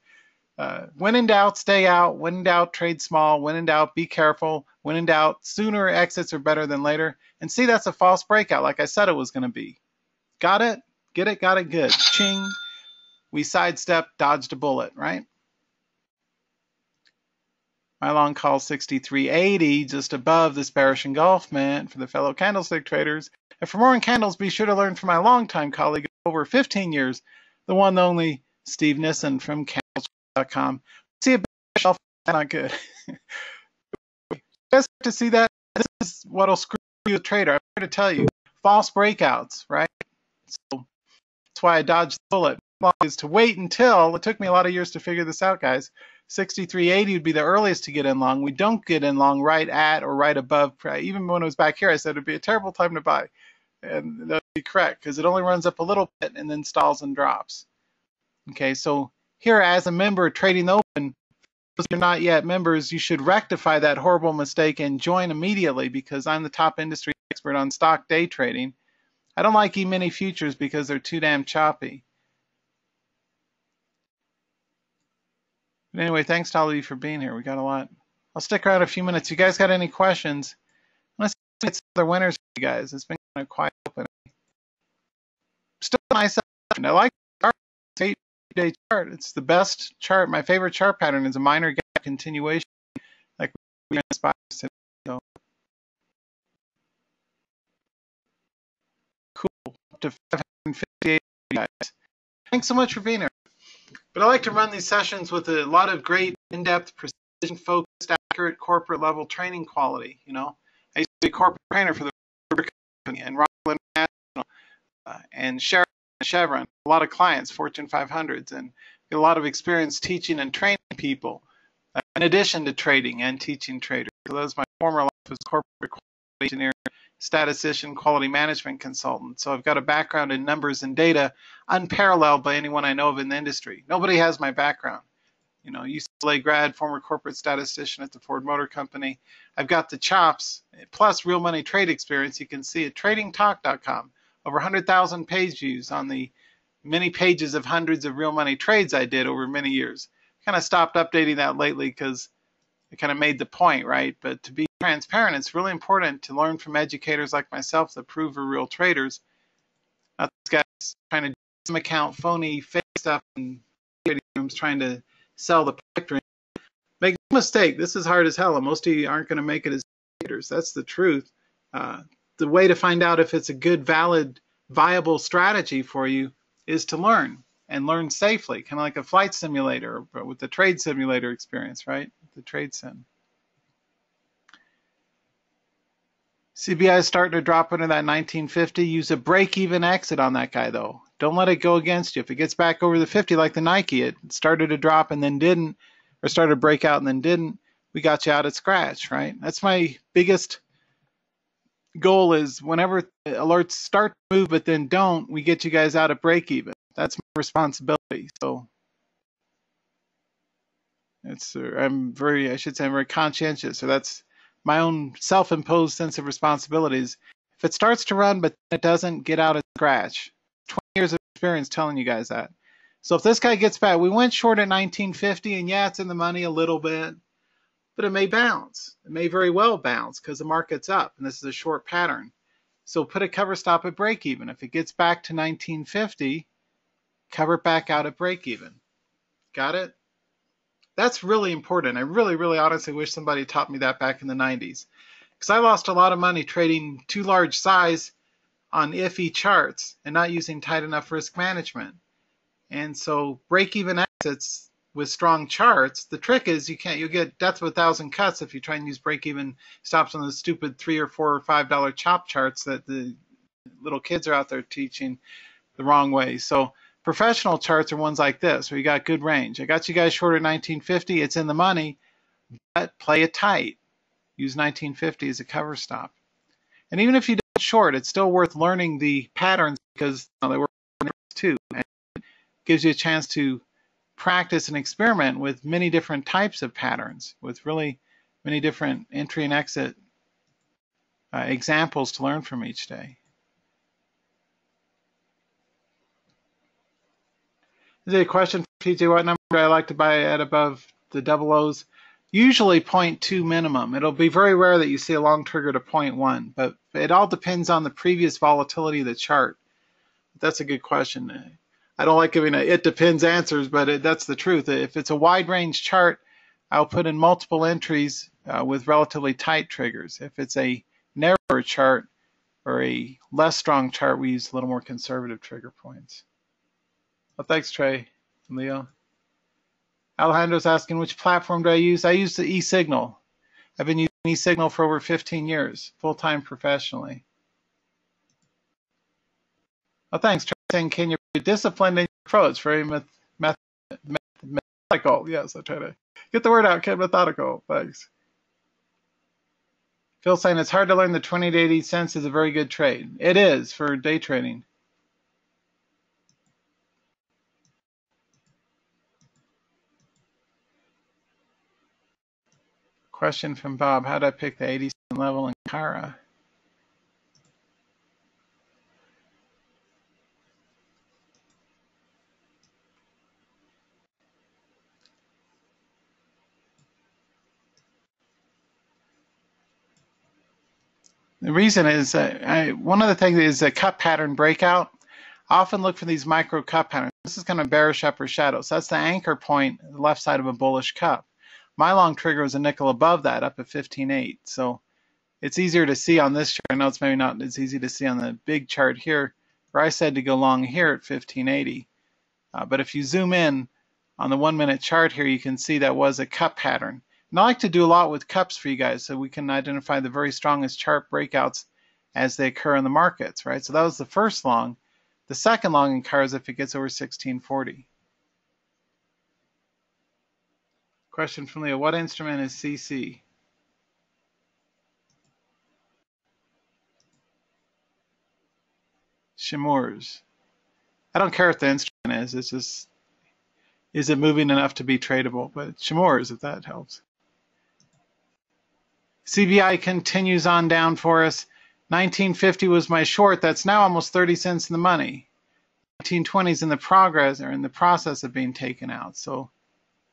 when in doubt, stay out. When in doubt, trade small. When in doubt, be careful. When in doubt, sooner exits are better than later. And see, that's a false breakout, like I said it was going to be. Got it? Get it? Got it? Good. Ching. We sidestepped, dodged a bullet, right? My long call 63.80, just above this bearish engulfment for the fellow candlestick traders. And for more on candles, be sure to learn from my longtime colleague of over 15 years, the one and only Steve Nissen from Candles. breakouts.com. See a big shelf, not good. You guys have to see that. This is what'll screw you, a trader. I'm here to tell you, false breakouts, right? So that's why I dodged the bullet. Is to wait until, it took me a lot of years to figure this out, guys. 63.80 would be the earliest to get in long. We don't get in long right at or right above. Even when it was back here, I said it'd be a terrible time to buy. And that would be correct, because it only runs up a little bit and then stalls and drops. Okay, so here as a member trading the open, if you're not yet members, you should rectify that horrible mistake and join immediately, because I'm the top industry expert on stock day trading. I don't like E-mini futures because they're too damn choppy. But anyway, thanks to all of you for being here. We got a lot. I'll stick around a few minutes. You guys got any questions? Let's get some other winners for you guys. It's been kind of quiet opening. Still a nice opening. I like the 8-day chart. It's the best chart. My favorite chart pattern is a minor gap continuation, like we inspired today. So cool. Up to 558 guys. Thanks so much for being here. But I like to run these sessions with a lot of great in-depth, precision-focused, accurate corporate-level training quality. You know, I used to be a corporate trainer for the company and Rockwell International and Chevron. A lot of clients, Fortune 500s, and get a lot of experience teaching and training people, in addition to trading and teaching traders. So that was my former life as corporate quality engineer, statistician, quality management consultant. So I've got a background in numbers and data unparalleled by anyone I know of in the industry. Nobody has my background. You know, UCLA grad, former corporate statistician at the Ford Motor Company. I've got the chops, plus real money trade experience. You can see at tradingtalk.com. Over 100,000 page views on the many pages of hundreds of real money trades I did over many years. Kind of stopped updating that lately because I kind of made the point, right? But to be transparent, it's really important to learn from educators like myself that prove we're real traders. Not these guys trying to do some account phony fake stuff in trading rooms trying to sell the pipe dream. Make no mistake, this is hard as hell, and most of you aren't going to make it as traders. That's the truth. The way to find out if it's a good, valid, viable strategy for you is to learn, and learn safely, kind of like a flight simulator, but with the trade simulator experience, right? The trade sim. CBI is starting to drop into that 1950. Use a break-even exit on that guy, though. Don't let it go against you. If it gets back over the 50 like the Nike, it started to drop and then didn't, or started to break out and then didn't, we got you out at scratch, right? That's my biggest goal, is whenever alerts start to move but then don't, we get you guys out at break-even. That's my responsibility. So it's I'm very conscientious. So that's my own self-imposed sense of responsibilities. If it starts to run but it doesn't, get out at scratch. 20 years of experience telling you guys that. So if this guy gets back, we went short at 1950, and yeah, it's in the money a little bit, but it may bounce. It may very well bounce because the market's up, and this is a short pattern. So put a cover stop at break even. If it gets back to 1950, cover it back out at break even. Got it? That's really important. I really, really honestly wish somebody taught me that back in the 90s, because I lost a lot of money trading too large size on iffy charts and not using tight enough risk management. And so break-even exits with strong charts, the trick is you'll get death with 1,000 cuts if you try and use break-even stops on those stupid $3 or $4 or $5 chop charts that the little kids are out there teaching the wrong way. So professional charts are ones like this, where you got good range. I got you guys short at 1950. It's in the money, but play it tight. Use 1950 as a cover stop. And even if you don't short, it's still worth learning the patterns, because they work too. And it gives you a chance to practice and experiment with many different types of patterns, with really many different entry and exit examples to learn from each day. Is there a question for PJ? What number do I like to buy at above the double O's? Usually 0.2 minimum. It'll be very rare that you see a long trigger to 0.1, but it all depends on the previous volatility of the chart. That's a good question. I don't like giving it depends answers, but that's the truth. If it's a wide range chart, I'll put in multiple entries with relatively tight triggers. If it's a narrower chart or a less strong chart, we use a little more conservative trigger points. Well, thanks, Trey and Leo. Alejandro's asking, which platform do I use? I use the eSignal. I've been using eSignal for over 15 years, full-time professionally. Oh, thanks. Saying, can you be disciplined in your approach? Very methodical. Yes, I try to get the word out. Ken, methodical. Thanks. Phil saying it's hard to learn the 20 to 80 cents is a very good trade. It is for day trading. Question from Bob, how did I pick the 80 cent level in CARA? The reason is one of the things is a cup pattern breakout. I often look for these micro cup patterns. This is kind of bearish upper shadow. So that's the anchor point, the left side of a bullish cup. My long trigger was a nickel above that, up at 15.8. So it's easier to see on this chart. I know it's maybe not as easy to see on the big chart here, where I said to go long here at 1580. But if you zoom in on the 1 minute chart here, you can see that was a cup pattern. And I like to do a lot with cups for you guys so we can identify the very strongest chart breakouts as they occur in the markets, right? So that was the first long. The second long in CARA is if it gets over 1640. Question from Leo, what instrument is CC? Shimurs. I don't care what the instrument is, it's just, is it moving enough to be tradable? But Shimurs, if that helps. CVI continues on down for us. 1950 was my short. That's now almost 30 cents in the money. 1920 is in the process of being taken out. So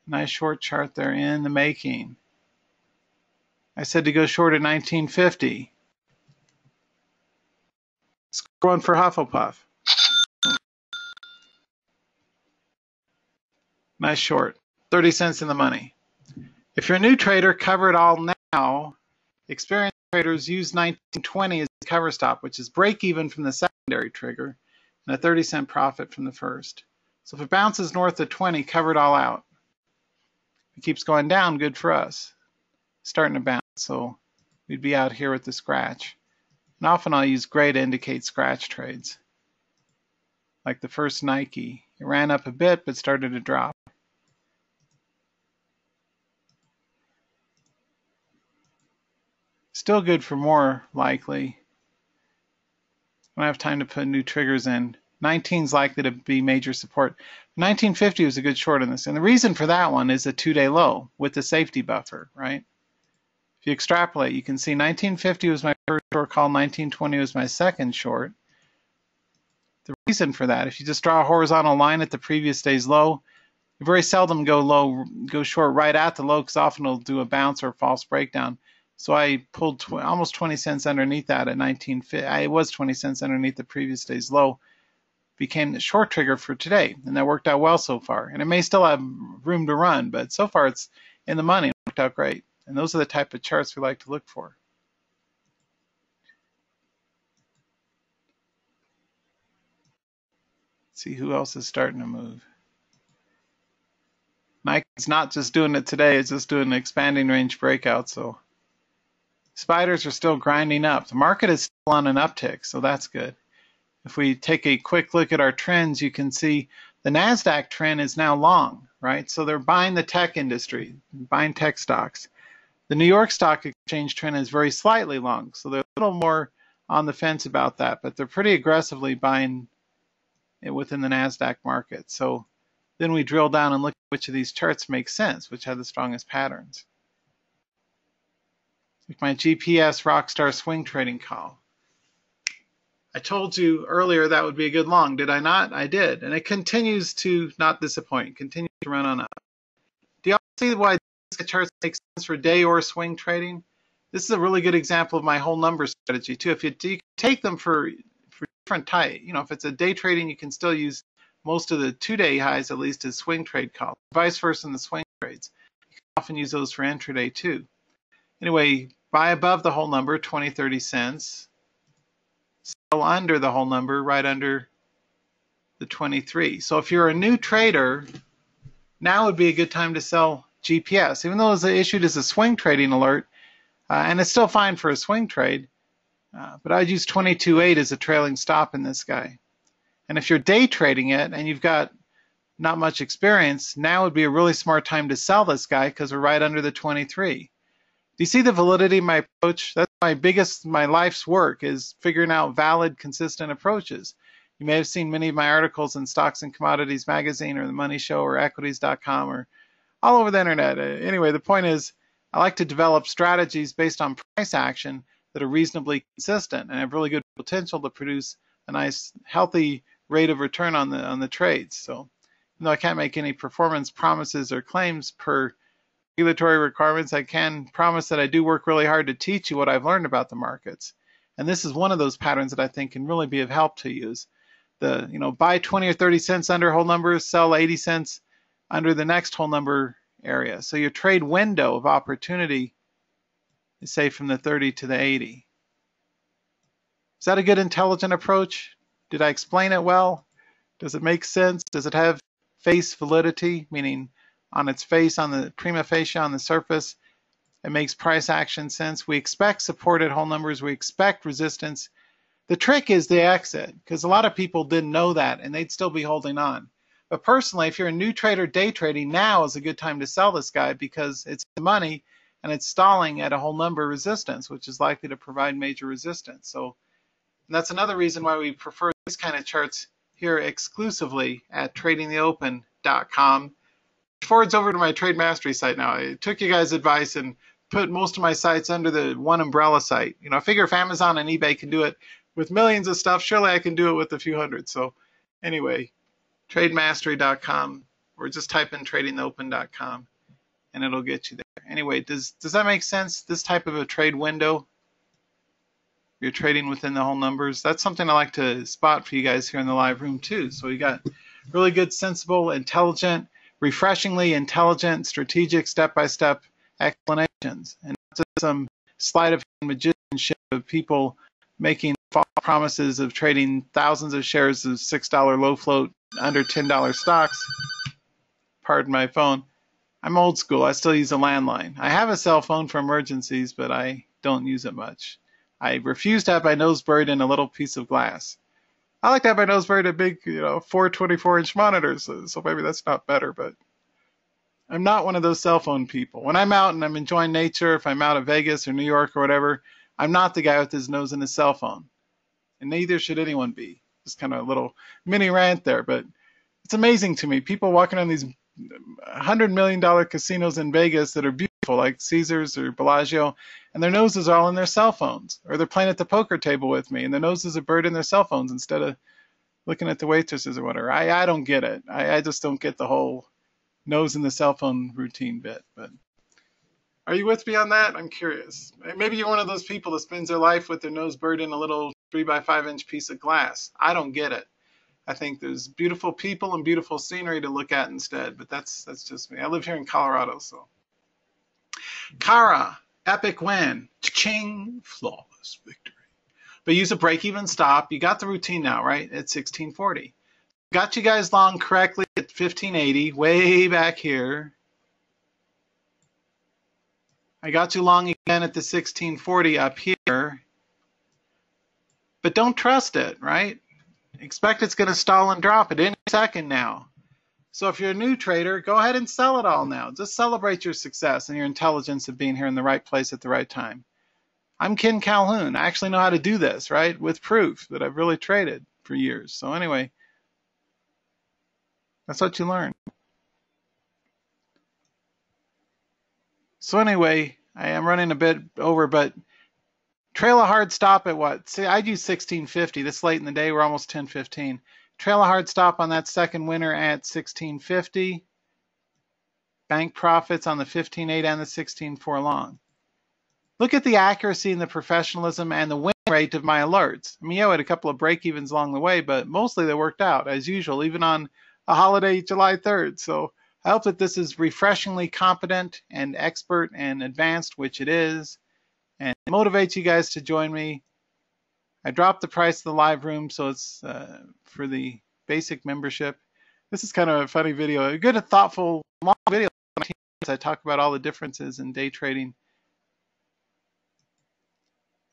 nice short chart there in the making. I said to go short at 1950. Score one for Hufflepuff. Nice short. 30 cents in the money. If you're a new trader, cover it all now. Experienced traders use 1920 as the cover stop, which is break even from the secondary trigger and a 30-cent profit from the first. So if it bounces north of 20, cover it all out. If it keeps going down, good for us. Starting to bounce, so we'd be out here with the scratch. And often I'll use gray to indicate scratch trades. Like the first Nike. It ran up a bit, but started to drop. Still good for more, likely. I don't have time to put new triggers in. 19 is likely to be major support. 1950 was a good short on this. And the reason for that one is a 2-day low with the safety buffer, right? If you extrapolate, you can see 1950 was my first short call, 1920 was my second short. The reason for that, if you just draw a horizontal line at the previous day's low, you very seldom go short right at the low because often it'll do a bounce or a false breakdown. So I pulled almost 20 cents underneath that at 1950. It was 20 cents underneath the previous day's low. Became the short trigger for today, and that worked out well so far. And it may still have room to run, but so far it's in the money. It worked out great. And those are the type of charts we like to look for. Let's see who else is starting to move. Nike's not just doing it today, it's just doing an expanding range breakout. So spiders are still grinding up. The market is still on an uptick, so that's good. If we take a quick look at our trends, you can see the NASDAQ trend is now long, right? So they're buying the tech industry, buying tech stocks. The New York Stock Exchange trend is very slightly long, so they're a little more on the fence about that, but they're pretty aggressively buying it within the NASDAQ market. So then we drill down and look at which of these charts make sense, which have the strongest patterns. Like my GPS Rockstar swing trading call. I told you earlier that would be a good long, did I not? I did, and it continues to not disappoint, continues to run on up. Do y'all see why these charts make sense for day or swing trading? This is a really good example of my whole number strategy too. If you can take them for different type, if it's a day trading, you can still use most of the 2-day highs at least as swing trade calls. Vice versa in the swing trades. You can often use those for intraday too. Anyway, buy above the whole number, 20, 30 cents. Sell under the whole number, right under the 23. So if you're a new trader, now would be a good time to sell GPS, even though it's issued as a swing trading alert, and it's still fine for a swing trade. But I'd use 22.8 as a trailing stop in this guy. And if you're day trading it and you've got not much experience, now would be a really smart time to sell this guy because we're right under the 23. Do you see the validity of my approach? That's my life's work, is figuring out valid, consistent approaches. You may have seen many of my articles in Stocks and Commodities Magazine or The Money Show or equities.com or all over the internet. Anyway, the point is I like to develop strategies based on price action that are reasonably consistent and have really good potential to produce a nice, healthy rate of return on the trades. So, even though I can't make any performance promises or claims per regulatory requirements, I can promise that I do work really hard to teach you what I've learned about the markets. And this is one of those patterns that I think can really be of help to you. Is buy 20 or 30 cents under whole numbers, sell 80 cents under the next whole number area. So your trade window of opportunity is, say, from the 30 to the 80. Is that a good, intelligent approach? Did I explain it well? Does it make sense? Does it have face validity, meaning on its face, on the prima facie, on the surface, it makes price action sense? We expect support at whole numbers. We expect resistance. The trick is the exit, because a lot of people didn't know that and they'd still be holding on. But personally, if you're a new trader day trading, now is a good time to sell this guy because it's the money and it's stalling at a whole number resistance, which is likely to provide major resistance. So that's another reason why we prefer these kind of charts here exclusively at tradingtheopen.com. Which forwards over to my Trade Mastery site now. I took you guys' advice and put most of my sites under the one umbrella site. I figure if Amazon and eBay can do it with millions of stuff, surely I can do it with a few hundred. So anyway, trademastery.com, or just type in tradingtheopen.com and it'll get you there. Anyway, does that make sense? This type of a trade window, you're trading within the whole numbers. That's something I like to spot for you guys here in the live room too. So we got really good, sensible, intelligent, refreshingly intelligent, strategic, step-by-step explanations, and not just some sleight of hand magicianship of people making false promises of trading thousands of shares of $6 low float under $10 stocks. Pardon my phone. I'm old school. I still use a landline. I have a cell phone for emergencies, but I don't use it much. I refuse to have my nose buried in a little piece of glass. I like to have my nose buried in big, 424-inch monitors, so maybe that's not better, but I'm not one of those cell phone people. When I'm out and I'm enjoying nature, if I'm out at Vegas or New York or whatever, I'm not the guy with his nose in his cell phone. And neither should anyone be. Just kind of a little mini rant there, but it's amazing to me. People walking on these $100 million casinos in Vegas that are beautiful, like Caesars or Bellagio, and their noses are all in their cell phones. Or they're playing at the poker table with me, and their noses are buried in their cell phones instead of looking at the waitresses or whatever. I don't get it. I just don't get the whole nose in the cell phone routine bit. But are you with me on that? I'm curious. Maybe you're one of those people that spends their life with their nose buried in a little 3x5-inch piece of glass. I don't get it. I think there's beautiful people and beautiful scenery to look at instead, but that's just me. I live here in Colorado, so. CARA, epic win. Cha-ching, flawless victory. But use a break-even stop. You got the routine now, right? At 1640. Got you guys long correctly at 1580, way back here. I got you long again at the 1640 up here. But don't trust it, right? Expect it's going to stall and drop at any second now. So if you're a new trader, go ahead and sell it all now. Just celebrate your success and your intelligence of being here in the right place at the right time. I'm Ken Calhoun. I actually know how to do this, right? With proof that I've really traded for years. So anyway, that's what you learn. So anyway, I am running a bit over, but trail a hard stop at what? See, I'd use 1650. This late in the day, we're almost 10:15. Trail a hard stop on that second winner at 1650. Bank profits on the 15.8 and the 16.4 long. Look at the accuracy and the professionalism and the win rate of my alerts. I mean, yeah, we had a couple of break-evens along the way, but mostly they worked out, as usual, even on a holiday, July 3rd. So I hope that this is refreshingly competent and expert and advanced, which it is, and it motivates you guys to join me. I dropped the price of the live room, so it's for the basic membership. This is kind of a funny video, a good, thoughtful long video. I talk about all the differences in day trading.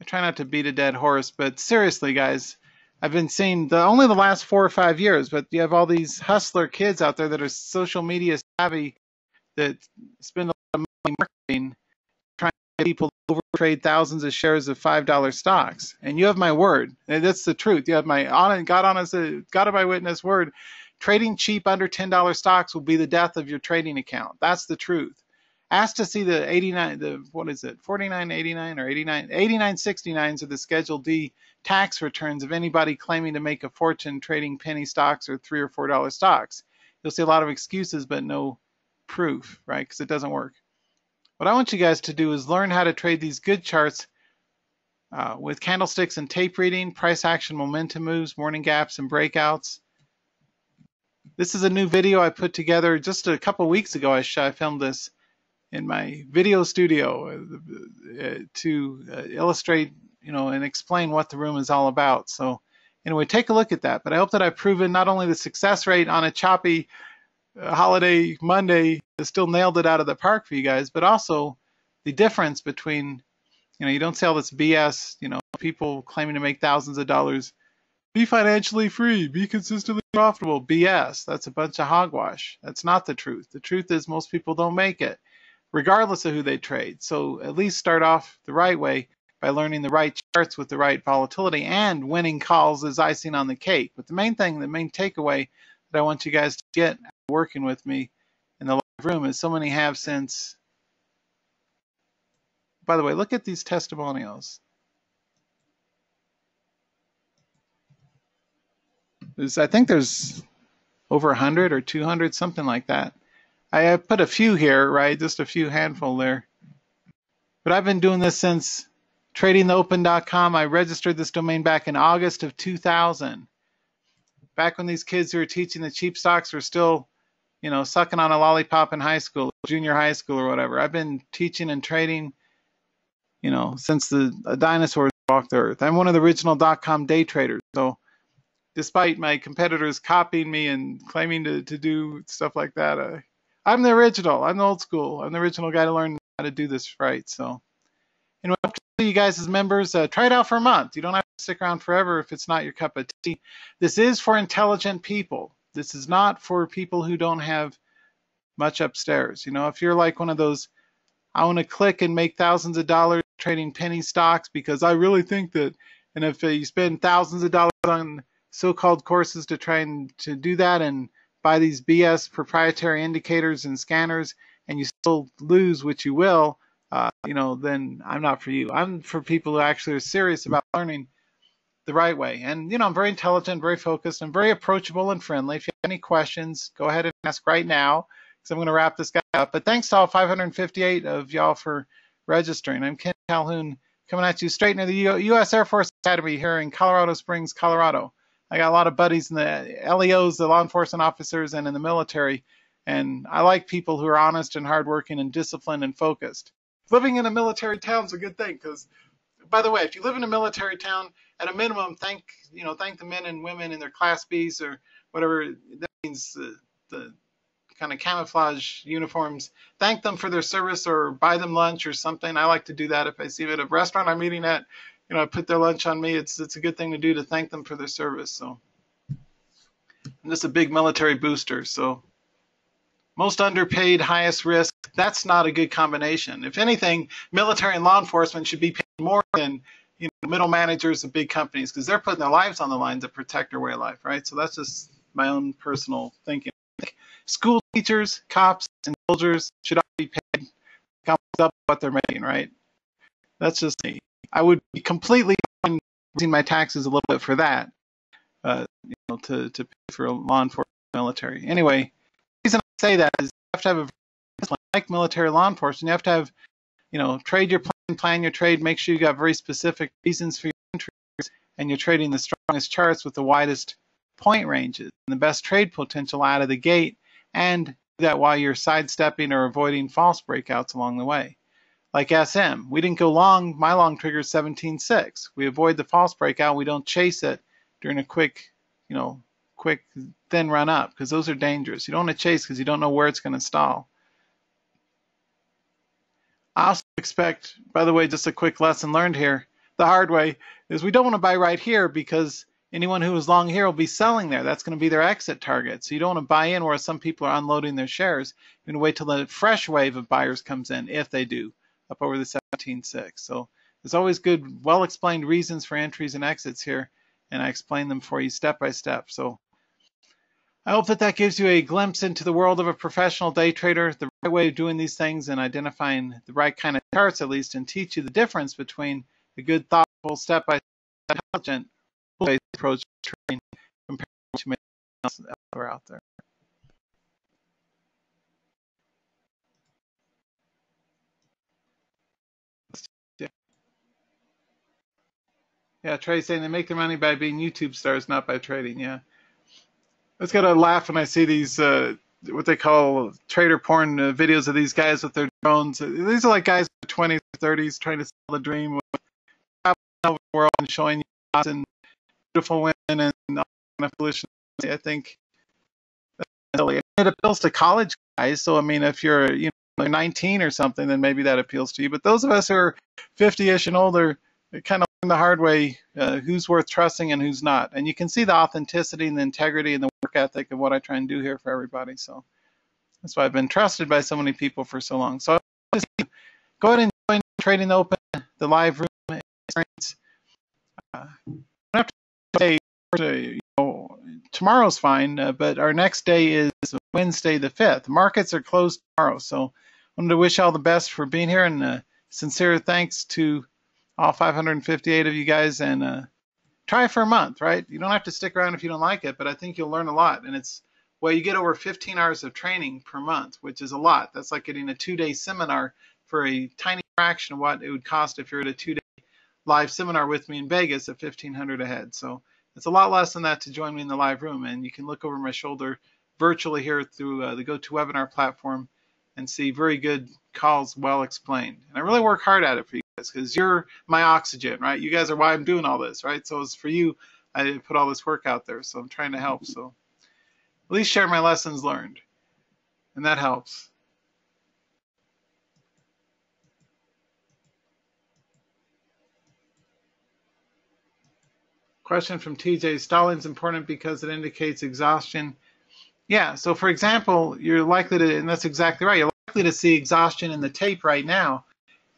I try not to beat a dead horse, but seriously, guys, I've been seeing only the last 4 or 5 years, but you have all these hustler kids out there that are social media savvy that spend a lot of money marketing, trying to get people to overtrade thousands of shares of $5 stocks. And you have my word. And that's the truth. You have my God of my witness word. Trading cheap under $10 stocks will be the death of your trading account. That's the truth. Ask to see the 4989 or 8969s of the Schedule D tax returns of anybody claiming to make a fortune trading penny stocks or $3 or $4 stocks. You'll see a lot of excuses, but no proof, right? Because it doesn't work. What I want you guys to do is learn how to trade these good charts with candlesticks and tape reading, price action, momentum moves, morning gaps, and breakouts. This is a new video I put together just a couple weeks ago. I filmed this in my video studio to illustrate, and explain what the room is all about. So anyway, take a look at that. But I hope that I've proven not only the success rate on a choppy holiday Monday, still nailed it out of the park for you guys, but also the difference between, you don't see all this BS, people claiming to make thousands of dollars. Be financially free, be consistently profitable. BS. That's a bunch of hogwash. That's not the truth. The truth is most people don't make it, regardless of who they trade. So at least start off the right way by learning the right charts with the right volatility, and winning calls is icing on the cake. But the main takeaway that I want you guys to get working with me in the live room is so many have since. By the way, look at these testimonials. I think there's over 100 or 200, something like that. I have put a few here, right? Just a few handful there. But I've been doing this since tradingtheopen.com. I registered this domain back in August of 2000. Back when these kids who were teaching the cheap stocks were still, sucking on a lollipop in high school, junior high school or whatever. I've been teaching and trading, since the dinosaurs walked the earth. I'm one of the original .com day traders. So despite my competitors copying me and claiming to do stuff like that, I'm the original. I'm the old school. I'm the original guy to learn how to do this right. So anyway, up to you guys as members, try it out for a month. You don't have to stick around forever if it's not your cup of tea. This is for intelligent people. This is not for people who don't have much upstairs. If you're like one of those, I want to click and make thousands of dollars trading penny stocks because I really think that, and if you spend thousands of dollars on so-called courses to try and to do that and buy these BS proprietary indicators and scanners and you still lose, which you will, then I'm not for you. I'm for people who actually are serious about learning the right way. And, I'm very intelligent, very focused, and very approachable and friendly. If you have any questions, go ahead and ask right now because I'm going to wrap this guy up. But thanks to all 558 of y'all for registering. I'm Ken Calhoun coming at you straight into the U.S. Air Force Academy here in Colorado Springs, Colorado. I got a lot of buddies in the LEOs, the law enforcement officers, and in the military. And I like people who are honest and hardworking and disciplined and focused. Living in a military town is a good thing because, by the way, if you live in a military town, at a minimum, thank the men and women in their Class Bs or whatever that means, the kind of camouflage uniforms. Thank them for their service or buy them lunch or something. I like to do that if I see them at a restaurant I'm eating at. I put their lunch on me. It's a good thing to do to thank them for their service. So I'm just a big military booster. So most underpaid, highest risk. That's not a good combination. If anything, military and law enforcement should be paid more than middle managers of big companies because they're putting their lives on the line to protect their way of life, right? So that's just my own personal thinking. School teachers, cops, and soldiers should all be paid double what they're making, right? That's just me. I would be completely fine raising my taxes a little bit for that, to pay for law enforcement military. Anyway, the reason I say that is you have to have like military law enforcement. You have to have, trade your plan your trade. Make sure you got very specific reasons for your entries, and you're trading the strongest charts with the widest point ranges and the best trade potential out of the gate, and do that while you're sidestepping or avoiding false breakouts along the way. Like SM, we didn't go long. My long trigger is 17.6. We avoid the false breakout. We don't chase it during a quick thing then run up, because those are dangerous. You don't want to chase because you don't know where it's going to stall. I also expect, by the way, just a quick lesson learned here, the hard way, is we don't want to buy right here because anyone who is long here will be selling there. That's going to be their exit target. So you don't want to buy in where some people are unloading their shares. You're going to wait till the fresh wave of buyers comes in, if they do, up over the 17.6. So there's always good, well-explained reasons for entries and exits here, and I explain them for you step by step. So I hope that that gives you a glimpse into the world of a professional day trader, the right way of doing these things and identifying the right kind of charts at least, and teach you the difference between a good, thoughtful, step-by-step, intelligent approach to trading compared to anything else out there. Yeah, Trey's saying they make their money by being YouTube stars, not by trading. Yeah. I just gotta laugh when I see these what they call trader porn videos of these guys with their drones. These are like guys in their 20s or 30s trying to sell the dream, traveling over the world and showing you yachts and beautiful women and all kind of foolishness. I think that's silly. It appeals to college guys. So I mean, if you're 19 or something, then maybe that appeals to you. But those of us who are 50-ish and older, kind of learn the hard way who's worth trusting and who's not. And you can see the authenticity and the integrity and the work ethic of what I try and do here for everybody. So that's why I've been trusted by so many people for so long. So just go ahead and join Trading Open, the live room experience. I don't have to say, tomorrow's fine, but our next day is Wednesday the 5th. Markets are closed tomorrow. So I wanted to wish all the best for being here, and sincere thanks to all 558 of you guys, and try it for a month, right? You don't have to stick around if you don't like it, but I think you'll learn a lot. And it's, well, you get over 15 hours of training per month, which is a lot. That's like getting a 2-day seminar for a tiny fraction of what it would cost if you're at a 2-day live seminar with me in Vegas at $1,500 a head. So it's a lot less than that to join me in the live room. And you can look over my shoulder virtually here through the GoToWebinar platform and see very good calls, well explained. And I really work hard at it for you guys because you're my oxygen, right? You guys are why I'm doing all this, right? So it's for you I put all this work out there. So I'm trying to help. So at least share my lessons learned. And that helps. Question from TJ, stalling's important because it indicates exhaustion. Yeah, so for example, you're likely to, and that's exactly right, you're likely to see exhaustion in the tape right now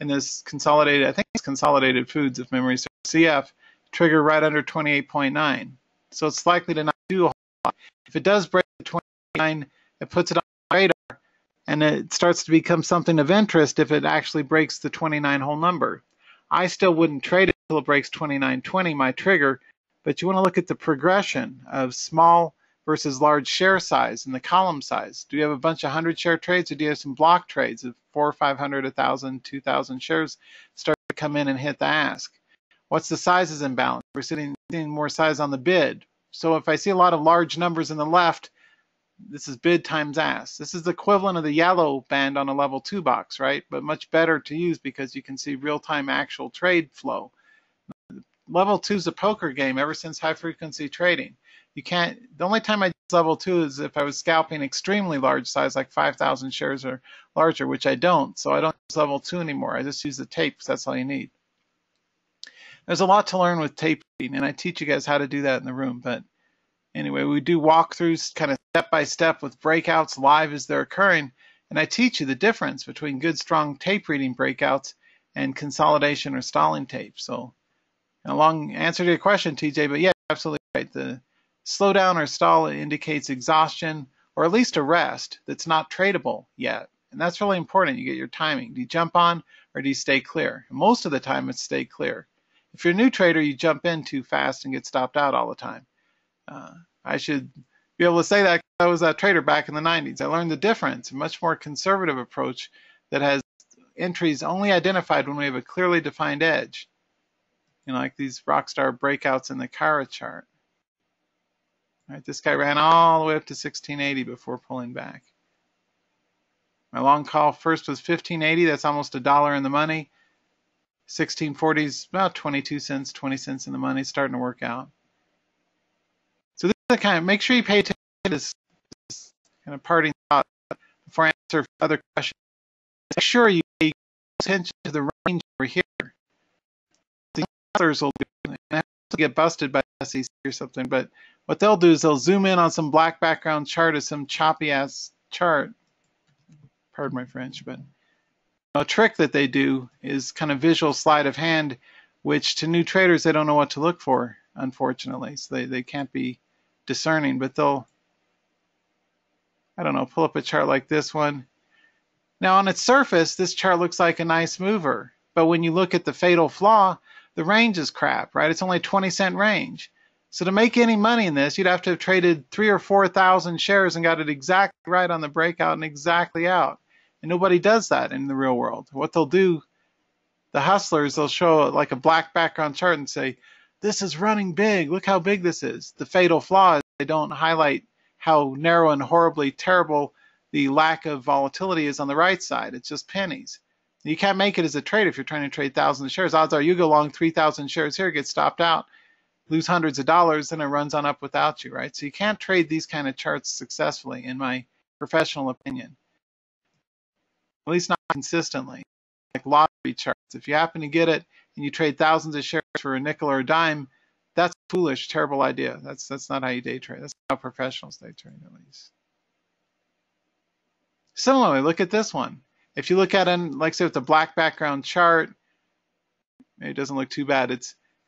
in this consolidated, I think it's consolidated foods if memory serves, CF, trigger right under 28.9. So it's likely to not do a whole lot. If it does break the 29, it puts it on the radar, and it starts to become something of interest if it actually breaks the 29 whole number. I still wouldn't trade it until it breaks 29.20, my trigger, but you want to look at the progression of small versus large share size and the column size. Do you have a bunch of 100-share trades, or do you have some block trades of 400, 500, 1,000, 2,000 shares start to come in and hit the ask? What's the sizes imbalance? We're seeing more size on the bid. So if I see a lot of large numbers in the left, this is bid times ask. This is the equivalent of the yellow band on a level 2 box, right? But much better to use because you can see real-time actual trade flow. Level 2 is a poker game ever since high-frequency trading. You can't, the only time I use level 2 is if I was scalping extremely large size, like 5,000 shares or larger, which I don't. So I don't use level 2 anymore. I just use the tape because that's all you need. There's a lot to learn with tape reading, and I teach you guys how to do that in the room. But anyway, we do walkthroughs kind of step by step with breakouts live as they're occurring. And I teach you the difference between good, strong tape reading breakouts and consolidation or stalling tape. So a long answer to your question, TJ, but yeah, absolutely right. The slowdown or stall indicates exhaustion or at least a rest that's not tradable yet. And that's really important. You get your timing. Do you jump on or do you stay clear? And most of the time it's stay clear. If you're a new trader, you jump in too fast and get stopped out all the time. I should be able to say that I was a trader back in the 90s. I learned the difference, a much more conservative approach that has entries only identified when we have a clearly defined edge. Like these rockstar breakouts in the CARA chart. Right, this guy ran all the way up to 1680 before pulling back. My long call first was 1580. That's almost $1 in the money. 1640 is about 22 cents, 20 cents in the money. It's starting to work out. So this is the kind of, make sure you pay attention this kind of parting thought before I answer other questions. Make sure you pay attention to the range over here. The others will have to get busted by the SEC or something, but what they'll do is they'll zoom in on some black background chart or some choppy ass chart. Pardon my French, but a trick that they do is kind of visual sleight of hand, which to new traders they don't know what to look for, unfortunately. So they can't be discerning, but they'll, I don't know, pull up a chart like this one. Now on its surface, this chart looks like a nice mover, but when you look at the fatal flaw, the range is crap, right? It's only a 20-cent range. So to make any money in this, you'd have to have traded 3,000 or 4,000 shares and got it exactly right on the breakout and exactly out. And nobody does that in the real world. What they'll do, the hustlers, they'll show like a black background chart and say, this is running big. Look how big this is. The fatal flaw is they don't highlight how narrow and horribly terrible the lack of volatility is on the right side. It's just pennies. You can't make it as a trader if you're trying to trade thousands of shares. Odds are you go long 3,000 shares here, get stopped out, lose hundreds of dollars, then it runs on up without you, right? So you can't trade these kind of charts successfully, in my professional opinion. At least not consistently. Like lottery charts. If you happen to get it and you trade thousands of shares for a nickel or a dime, that's a foolish, terrible idea. That's not how you day trade. That's not how professionals day trade, at least. Similarly, look at this one. If you look at it, like say with the black background chart, it doesn't look too bad.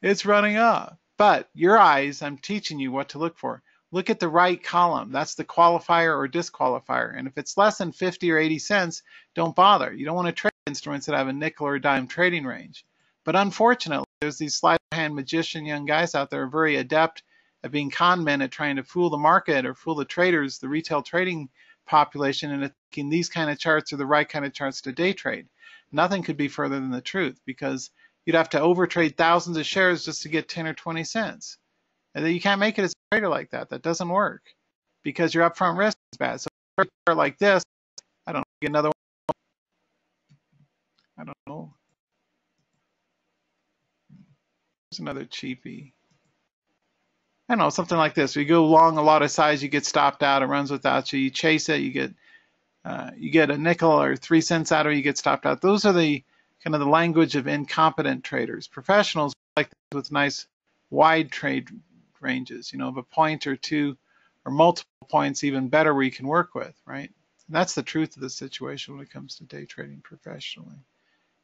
It's running up. But your eyes, I'm teaching you what to look for. Look at the right column. That's the qualifier or disqualifier. And if it's less than 50 or 80 cents, don't bother. You don't want to trade instruments that have a nickel or dime trading range. But unfortunately, there's these sleight of hand magician young guys out there who are very adept at being con men at trying to fool the market or fool the traders, the retail trading population, and thinking these kind of charts are the right kind of charts to day trade. Nothing could be further than the truth, because you'd have to overtrade thousands of shares just to get 10 or 20 cents. And then you can't make it as a trader like that. That doesn't work because your upfront risk is bad. So a chart like this, I don't know, get another one. I don't know. There's another cheapie. I don't know, something like this. You go long a lot of size, you get stopped out, it runs without you. You chase it, you get a nickel or 3 cents out of it, you get stopped out. Those are the kind of the language of incompetent traders. Professionals like this with nice wide trade ranges, you know, of a point or two or multiple points, even better, where you can work with, right? And that's the truth of the situation when it comes to day trading professionally.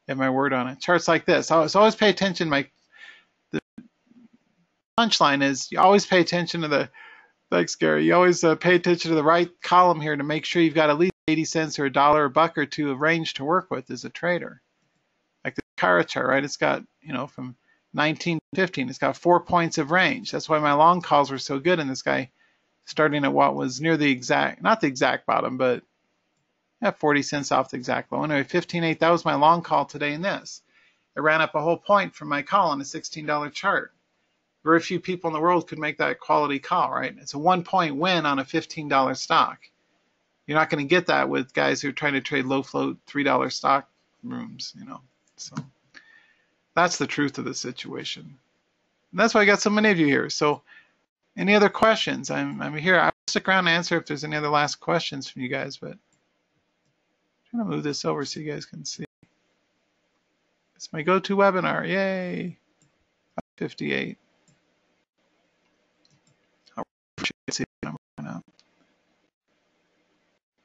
I have my word on it. Charts like this. So always pay attention. The punchline is you always pay attention to the, thanks Gary, you always pay attention to the right column here to make sure you've got at least 80 cents or $1 or a buck or two of range to work with as a trader. Like the CARA chart, right? It's got, you know, from 19 to 15, it's got 4 points of range. That's why my long calls were so good in this guy, starting at what was near the exact, not the exact bottom, but 40 cents off the exact low. Anyway, 15.8, that was my long call today in this. It ran up a whole point from my call on a $16 chart. Very few people in the world could make that quality call, right? It's a 1-point win on a $15 stock. You're not going to get that with guys who are trying to trade low float $3 stock rooms, you know. So that's the truth of the situation. And that's why I got so many of you here. So any other questions? I'm here. I'll stick around and answer if there's any other last questions from you guys, but I'm trying to move this over so you guys can see. It's my go-to webinar. Yay. 58. I'll see the number now.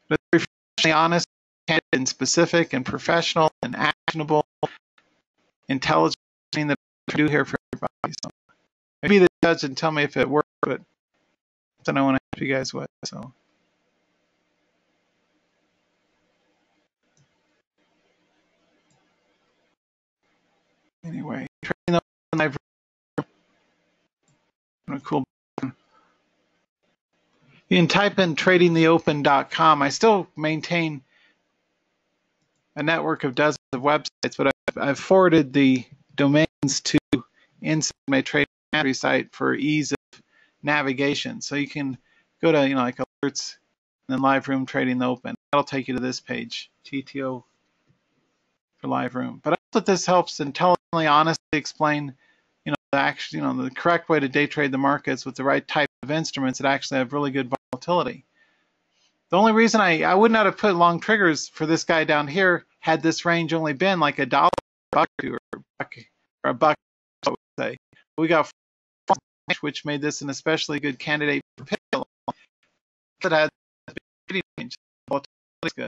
But it's professionally honest, candid, and specific, and professional, and actionable, intelligent that I do here for everybody. So maybe the judge and tell me if it worked, but then I want to help you guys with. So anyway, trading the live room. Cool. You can type in tradingtheopen.com. I still maintain a network of dozens of websites, but I've forwarded the domains to inside my trading entry site for ease of navigation. So you can go to, you know, like alerts and then live room trading the open. That'll take you to this page, TTO for live room. But I hope that this helps intelligently, honestly explain, you know, the correct way to day trade the markets with the right type of instruments that actually have really good volatility. The only reason I would not have put long triggers for this guy down here had this range only been like $1, $1 or $2, or $1, I would say. We got which made this an especially good candidate for pivot. That had range. Good.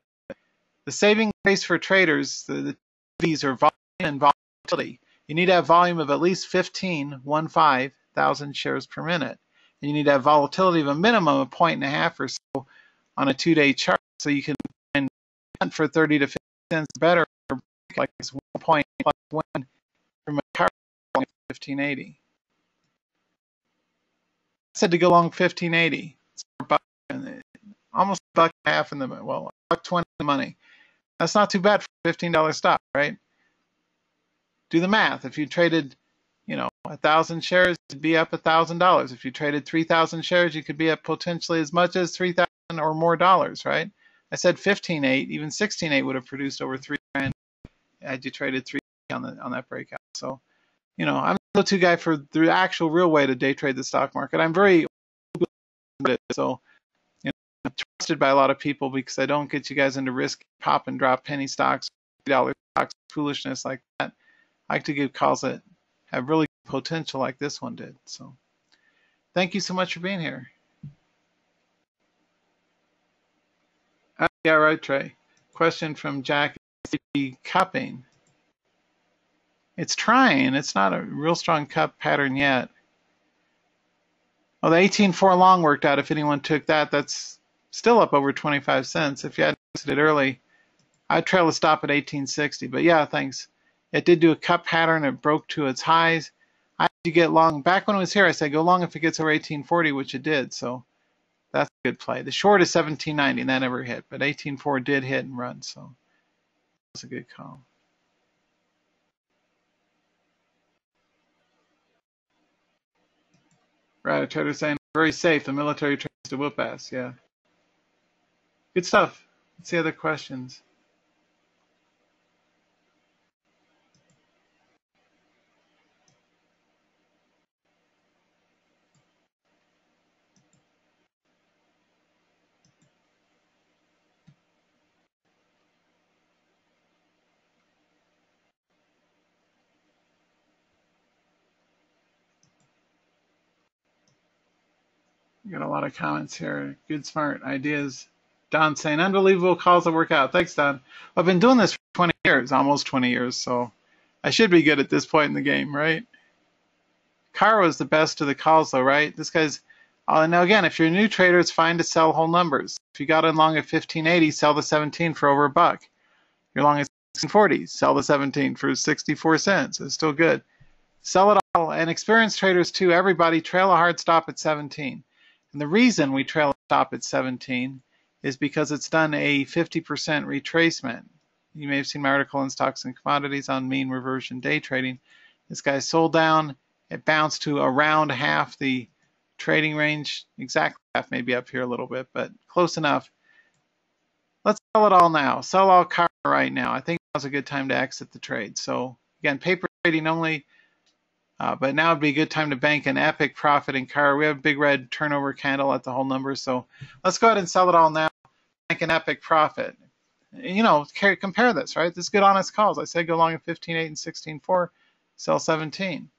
The saving grace for traders, the V's are volume and volatility. You need to have volume of at least 15,000 shares per minute. And you need to have volatility of a minimum of 1.5 or so on a 2-day chart, so you can find for 30 to 50 cents better, like this 1 point plus win from a CARA 1580. I said to go long 1580. It's almost $1.50 in the, well, $1.20 in the money. That's not too bad for a $15 stock, right? Do the math. If you traded, 1,000 shares, you'd be up $1,000. If you traded 3,000 shares, you could be up potentially as much as 3,000 or more dollars, right? I said 15.8, even 16.8 would have produced over $3,000 had you traded 3 on that breakout. So, I'm the go-to guy for the actual real way to day trade the stock market. I'm very so I'm trusted by a lot of people because I don't get you guys into risk, pop and drop penny stocks, $3 stocks, foolishness like that. I like to give calls that have really potential like this one did. So thank you so much for being here. Yeah, right, Trey. Question from Jack. Cupping. It's trying. It's not a real strong cup pattern yet. Oh, the 18.4 long worked out. If anyone took that, that's still up over 25 cents. If you hadn't listed it early, I'd trail a stop at 18.60. But yeah, thanks. It did do a cup pattern. It broke to its highs. I had to get long. Back when it was here, I said go long if it gets over 18.40, which it did. So that's a good play. The short is 17.90, and that never hit. But 18.4 did hit and run. So that's a good call. Right, a trader saying very safe. The military tries to whoop ass. Yeah. Good stuff. Let's see other questions. We got a lot of comments here. Good, smart ideas. Don saying, unbelievable calls that work out. Thanks, Don. I've been doing this for 20 years, almost 20 years, so I should be good at this point in the game, right? CARA is the best of the calls, though, right? This guy's, now again, if you're a new trader, it's fine to sell whole numbers. If you got in long at 1580, sell the 17 for over $1. You're long at 1640, sell the 17 for 64 cents. It's still good. Sell it all, and experienced traders too, everybody trail a hard stop at 17. And the reason we trail a stop at 17 is because it's done a 50% retracement. You may have seen my article in Stocks and Commodities on mean reversion day trading. This guy sold down. It bounced to around half the trading range. Exactly half, maybe up here a little bit, but close enough. Let's sell it all now. Sell all CARA right now. I think now's a good time to exit the trade. So again, paper trading only. But now would be a good time to bank an epic profit in CARA. We have a big red turnover candle at the whole number, so let's go ahead and sell it all now. Bank an epic profit. Compare this, right? This is good, honest calls. I said go long at 15.8 and 16.4, sell 17.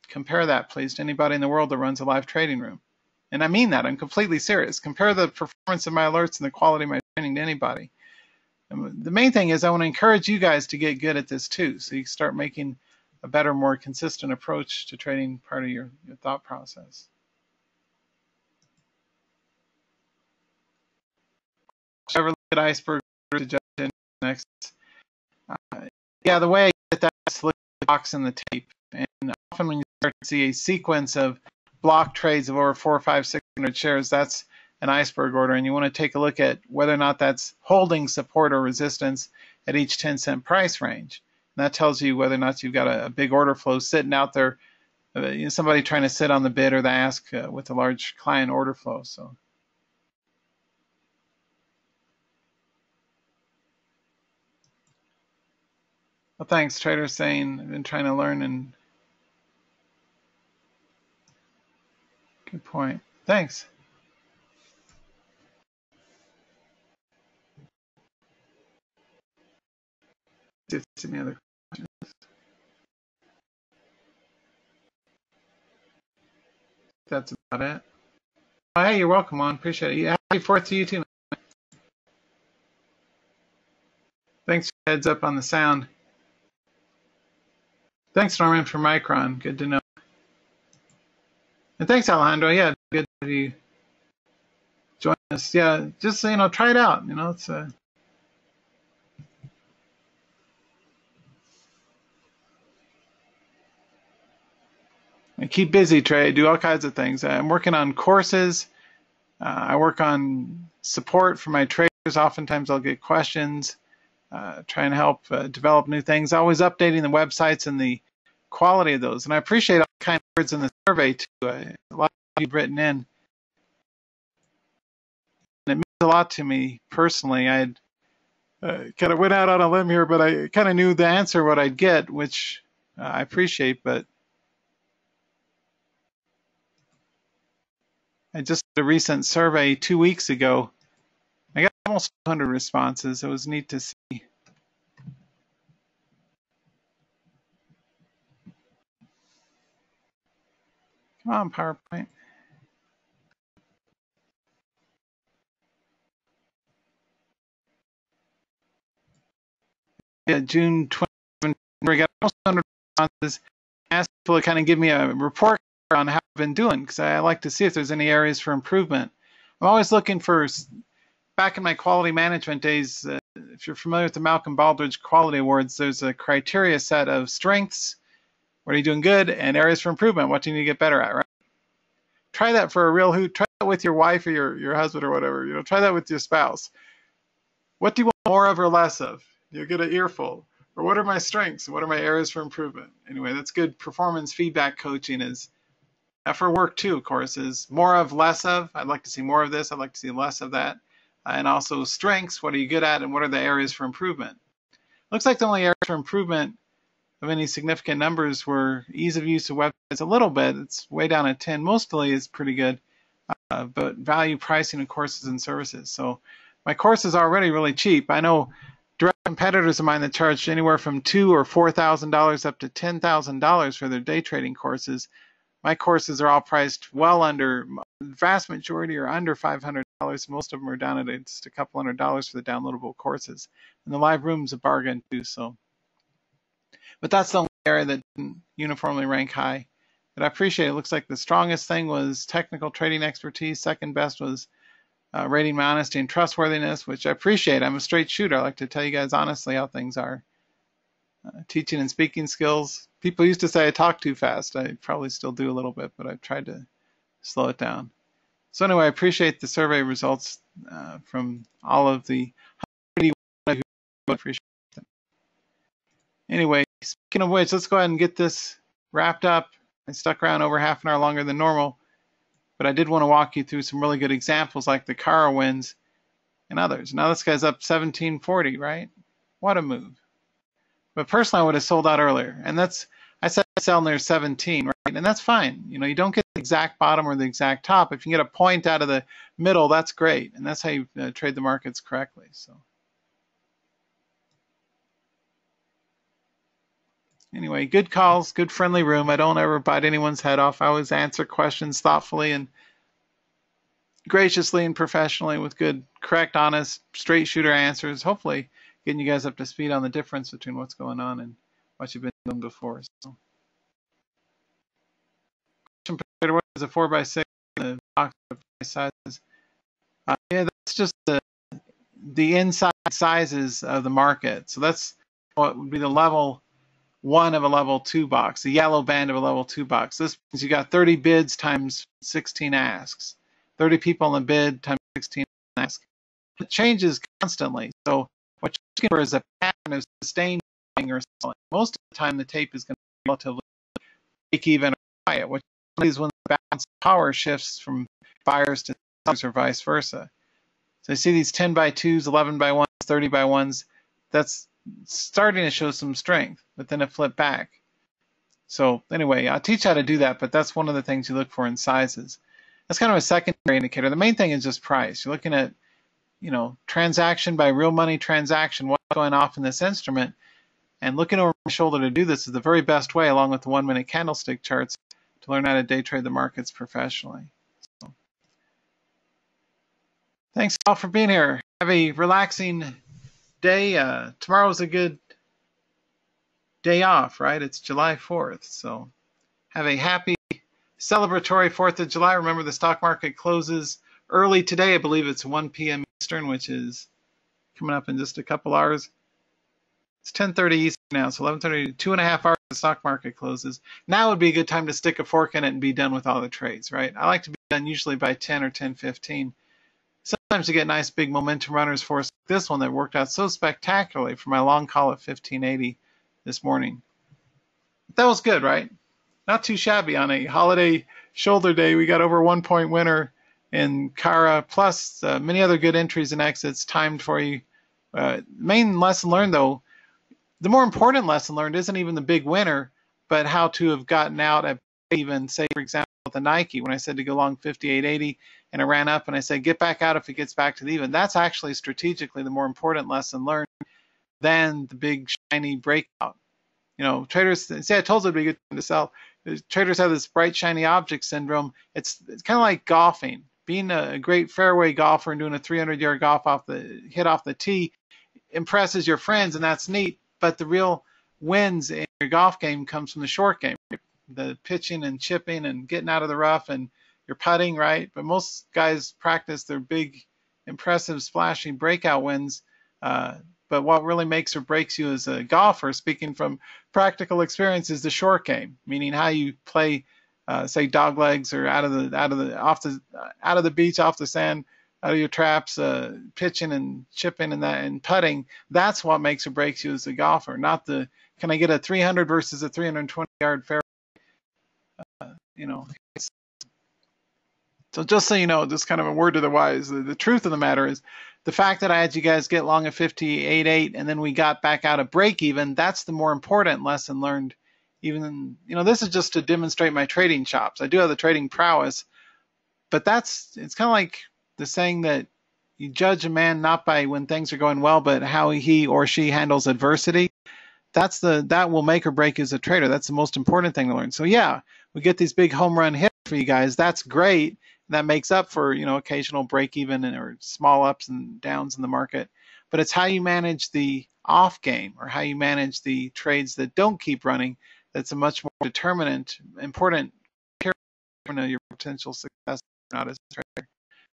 Compare that, please, to anybody in the world that runs a live trading room. And I mean that. I'm completely serious. Compare the performance of my alerts and the quality of my training to anybody. And the main thing is I want to encourage you guys to get good at this too, so you start making a better, more consistent approach to trading part of your thought process. Ever look at iceberg suggestion next? Yeah, the way I get that is to look at the box in the tape. And often when you start to see a sequence of block trades of over 400, 500, 600 shares, that's an iceberg order. And you want to take a look at whether or not that's holding support or resistance at each 10-cent price range. And that tells you whether or not you've got a big order flow sitting out there, somebody trying to sit on the bid or the ask with a large client order flow. So, well, thanks, trader saying I've been trying to learn, and good point. Thanks. See if there's any other questions. That's about it. Oh, hey, you're welcome, Juan. Appreciate it. Happy 4th to you too. Thanks for the heads up on the sound. Thanks, Norman, for Micron. Good to know. And thanks, Alejandro. Yeah, good to have you join us. Yeah, just try it out. It's I keep busy, Trey. I do all kinds of things. I'm working on courses. I work on support for my traders. Oftentimes I'll get questions, try and help develop new things. Always updating the websites and the quality of those. And I appreciate all the kind words in the survey, too. A lot of you've written in. And it means a lot to me personally. I kind of went out on a limb here, but I kind of knew the answer, what I'd get, which I appreciate. But I just did a recent survey 2 weeks ago. I got almost 200 responses. It was neat to see. Come on, PowerPoint. Yeah, June 27th, we got almost 100 responses. I asked people to kind of give me a report on how I've been doing, because I like to see if there's any areas for improvement. I'm always looking for, back in my quality management days, if you're familiar with the Malcolm Baldrige Quality Awards, there's a criteria set of strengths, what are you doing good, and areas for improvement, what do you need to get better at, right? Try that for a real hoot. Try that with your wife or your husband or whatever. Try that with your spouse. What do you want more of or less of? You'll get an earful. Or what are my strengths? What are my areas for improvement? Anyway, that's good performance feedback coaching. Is for work too, of course, is more of, less of. I'd like to see more of this. I'd like to see less of that. And also strengths. What are you good at? And what are the areas for improvement? Looks like the only areas for improvement of any significant numbers were ease of use of websites a little bit. It's way down at 10. Mostly is pretty good. But value pricing of courses and services. So my course is already really cheap. I know direct competitors of mine that charge anywhere from $2,000 or $4,000 up to $10,000 for their day trading courses. My courses are all priced well under, the vast majority are under $500. Most of them are down at just a couple $100 for the downloadable courses. And the live room's a bargain too. So, but that's the only area that didn't uniformly rank high. But I appreciate it. It looks like the strongest thing was technical trading expertise. Second best was rating my honesty and trustworthiness, which I appreciate. I'm a straight shooter. I like to tell you guys honestly how things are. Teaching and speaking skills. People used to say I talk too fast. I probably still do a little bit, but I've tried to slow it down. So anyway, I appreciate the survey results from all of the 181 who appreciate them. Anyway, speaking of which, let's go ahead and get this wrapped up. I stuck around over half an hour longer than normal, but I did want to walk you through some really good examples like the CARA wins and others. Now this guy's up 1740, right? What a move. But personally, I would have sold out earlier. And that's, I said sell near 17, right? And that's fine. You don't get the exact bottom or the exact top. If you get a point out of the middle, that's great. And that's how you trade the markets correctly. So anyway, good calls, good friendly room. I don't ever bite anyone's head off. I always answer questions thoughtfully and graciously and professionally with good, correct, honest, straight shooter answers. Hopefully getting you guys up to speed on the difference between what's going on and what you've been doing before. So, what is a 4x6 in the box of price sizes? Yeah, that's just the inside sizes of the market. So that's what would be the level 1 of a level 2 box, the yellow band of a level 2 box. This means you got 30 bids times 16 asks. 30 people in the bid times 16 asks. It changes constantly. So what you're looking for is a pattern of sustained buying or selling. Most of the time, the tape is going to be relatively break even or quiet. What you see is when the balance of power shifts from buyers to sellers or vice versa. So you see these 10 by 2s, 11 by 1s, 30 by 1s. That's starting to show some strength, but then it flipped back. So anyway, I'll teach how to do that, but that's one of the things you look for in sizes. That's kind of a secondary indicator. The main thing is just price. You're looking at transaction by real money transaction, what's going off in this instrument. And looking over my shoulder to do this is the very best way, along with the 1-minute candlestick charts, to learn how to day trade the markets professionally. So, thanks all for being here. Have a relaxing day. Tomorrow's a good day off, right? It's July 4th. So have a happy celebratory 4th of July. Remember, the stock market closes early today. I believe it's 1 p.m. Eastern, which is coming up in just a couple hours. It's 10:30 Eastern now, so 11:30, 2.5 hours the stock market closes. Now would be a good time to stick a fork in it and be done with all the trades, right? I like to be done usually by 10 or 10:15. Sometimes you get nice big momentum runners for us, like this one that worked out so spectacularly for my long call at 1580 this morning. But that was good, right? Not too shabby on a holiday shoulder day. We got over 1-point winner in CARA, plus many other good entries and exits timed for you. Main lesson learned, though, the more important lesson learned isn't even the big winner, but how to have gotten out at even, say, for example, with the Nike, when I said to go long 58.80 and it ran up and I said, get back out if it gets back to the even. That's actually strategically the more important lesson learned than the big shiny breakout. You know, traders say, I told you it'd be a good time to sell. Traders have this bright, shiny object syndrome. It's kind of like golfing. Being a great fairway golfer and doing a 300-yard golf hit off the tee impresses your friends, and that's neat. But the real wins in your golf game comes from the short game, the pitching and chipping and getting out of the rough and your putting, right? But most guys practice their big, impressive, splashing breakout wins. But what really makes or breaks you as a golfer, speaking from practical experience, is the short game, meaning how you play, say, dog legs or out of the beach, off the sand, out of your traps, pitching and chipping and putting. That's what makes or breaks you as a golfer, not the can I get a 300 versus a 320-yard fairway. So just so you know, just kind of a word to the wise, the truth of the matter is the fact that I had you guys get long at 58.8 and then we got back out of break even, that's the more important lesson learned. Even, this is just to demonstrate my trading chops. I do have the trading prowess, but it's kind of like the saying that you judge a man not by when things are going well, but how he or she handles adversity. That will make or break you as a trader. That's the most important thing to learn. So yeah, we get these big home run hits for you guys. That's great. That makes up for, occasional break even or small ups and downs in the market. But it's how you manage the off game or how you manage the trades that don't keep running that's a much more important to your potential success or not as a trader.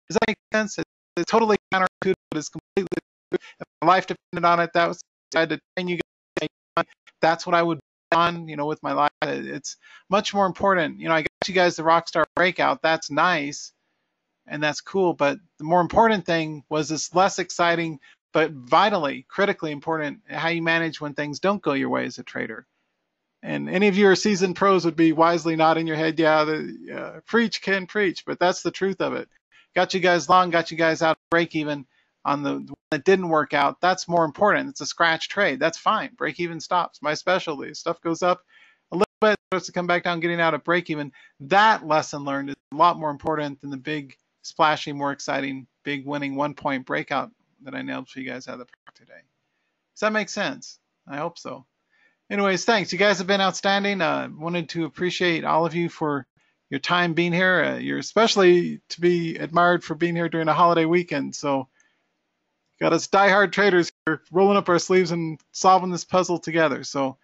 Does that make sense? It's totally counterintuitive, but it's completely true. If my life depended on it, I had to train you guys. That's what I would be on, with my life. It's much more important. I got you guys the Rockstar breakout. That's nice and that's cool. But the more important thing was this less exciting, but vitally, critically important, how you manage when things don't go your way as a trader. And any of you who are seasoned pros would be wisely nodding your head, preach, Ken, preach. But that's the truth of it. Got you guys long, got you guys out of break even on the one that didn't work out. That's more important. It's a scratch trade. That's fine. Break even stops. My specialty. Stuff goes up a little bit, starts to come back down, getting out of break even. That lesson learned is a lot more important than the big, splashy, more exciting, big winning 1-point breakout that I nailed for you guys out of the park today. Does that make sense? I hope so. Anyways, thanks. You guys have been outstanding. Wanted to appreciate all of you for your time being here. You're especially to be admired for being here during a holiday weekend. So got us diehard traders here rolling up our sleeves and solving this puzzle together. So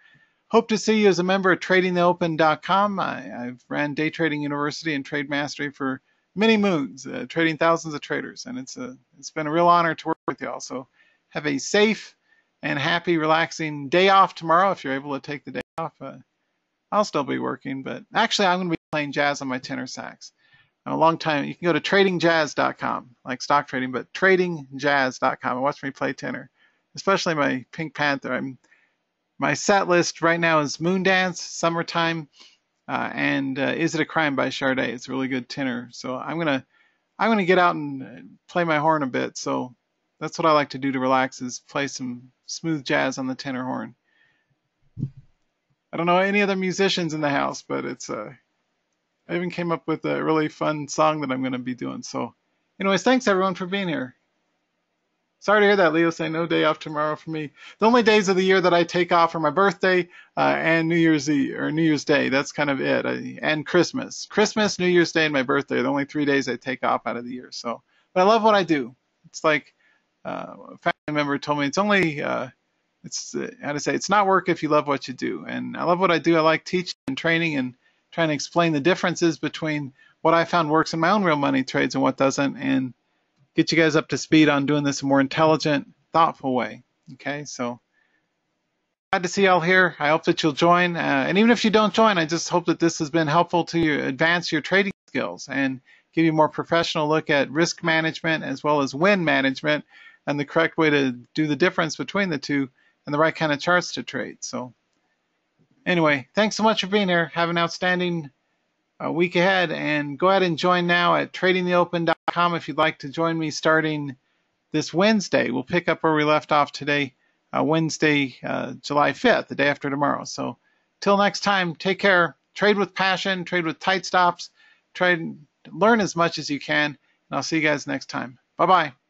hope to see you as a member at tradingtheopen.com. I've ran Day Trading University and Trade Mastery for many moons, trading thousands of traders. And it's been a real honor to work with y'all. So have a safe and happy, relaxing day off tomorrow. If you're able to take the day off, I'll still be working, but actually I'm going to be playing jazz on my tenor sax. A long time. You can go to tradingjazz.com, like stock trading, but tradingjazz.com and watch me play tenor, especially my Pink Panther. My set list right now is Moondance, Summertime, and Is It a Crime by Sade. It's a really good tenor. So I'm gonna get out and play my horn a bit. So that's what I like to do to relax, is play some smooth jazz on the tenor horn. I don't know any other musicians in the house, but I even came up with a really fun song that I'm going to be doing. So anyways, thanks everyone for being here. Sorry to hear that, Leo, saying no day off tomorrow for me. The only days of the year that I take off are my birthday and New Year's Eve or New Year's Day. That's kind of it. And Christmas. Christmas, New Year's Day, and my birthday are the only 3 days I take off out of the year. So, but I love what I do. It's like a family member told me, it's only, how to say, it's not work if you love what you do. And I love what I do. I like teaching and training and trying to explain the differences between what I found works in my own real money trades and what doesn't, and get you guys up to speed on doing this in a more intelligent, thoughtful way. Okay, so glad to see y'all here. I hope that you'll join. And even if you don't join, I just hope that this has been helpful to you advance your trading skills and give you a more professional look at risk management as well as win management and the correct way to do the difference between the two and the right kind of charts to trade. So anyway, thanks so much for being here. Have an outstanding week ahead, and go ahead and join now at tradingtheopen.com if you'd like to join me starting this Wednesday. We'll pick up where we left off today, Wednesday, July 5th, the day after tomorrow. So till next time, take care, trade with passion, trade with tight stops, learn as much as you can, and I'll see you guys next time. Bye-bye.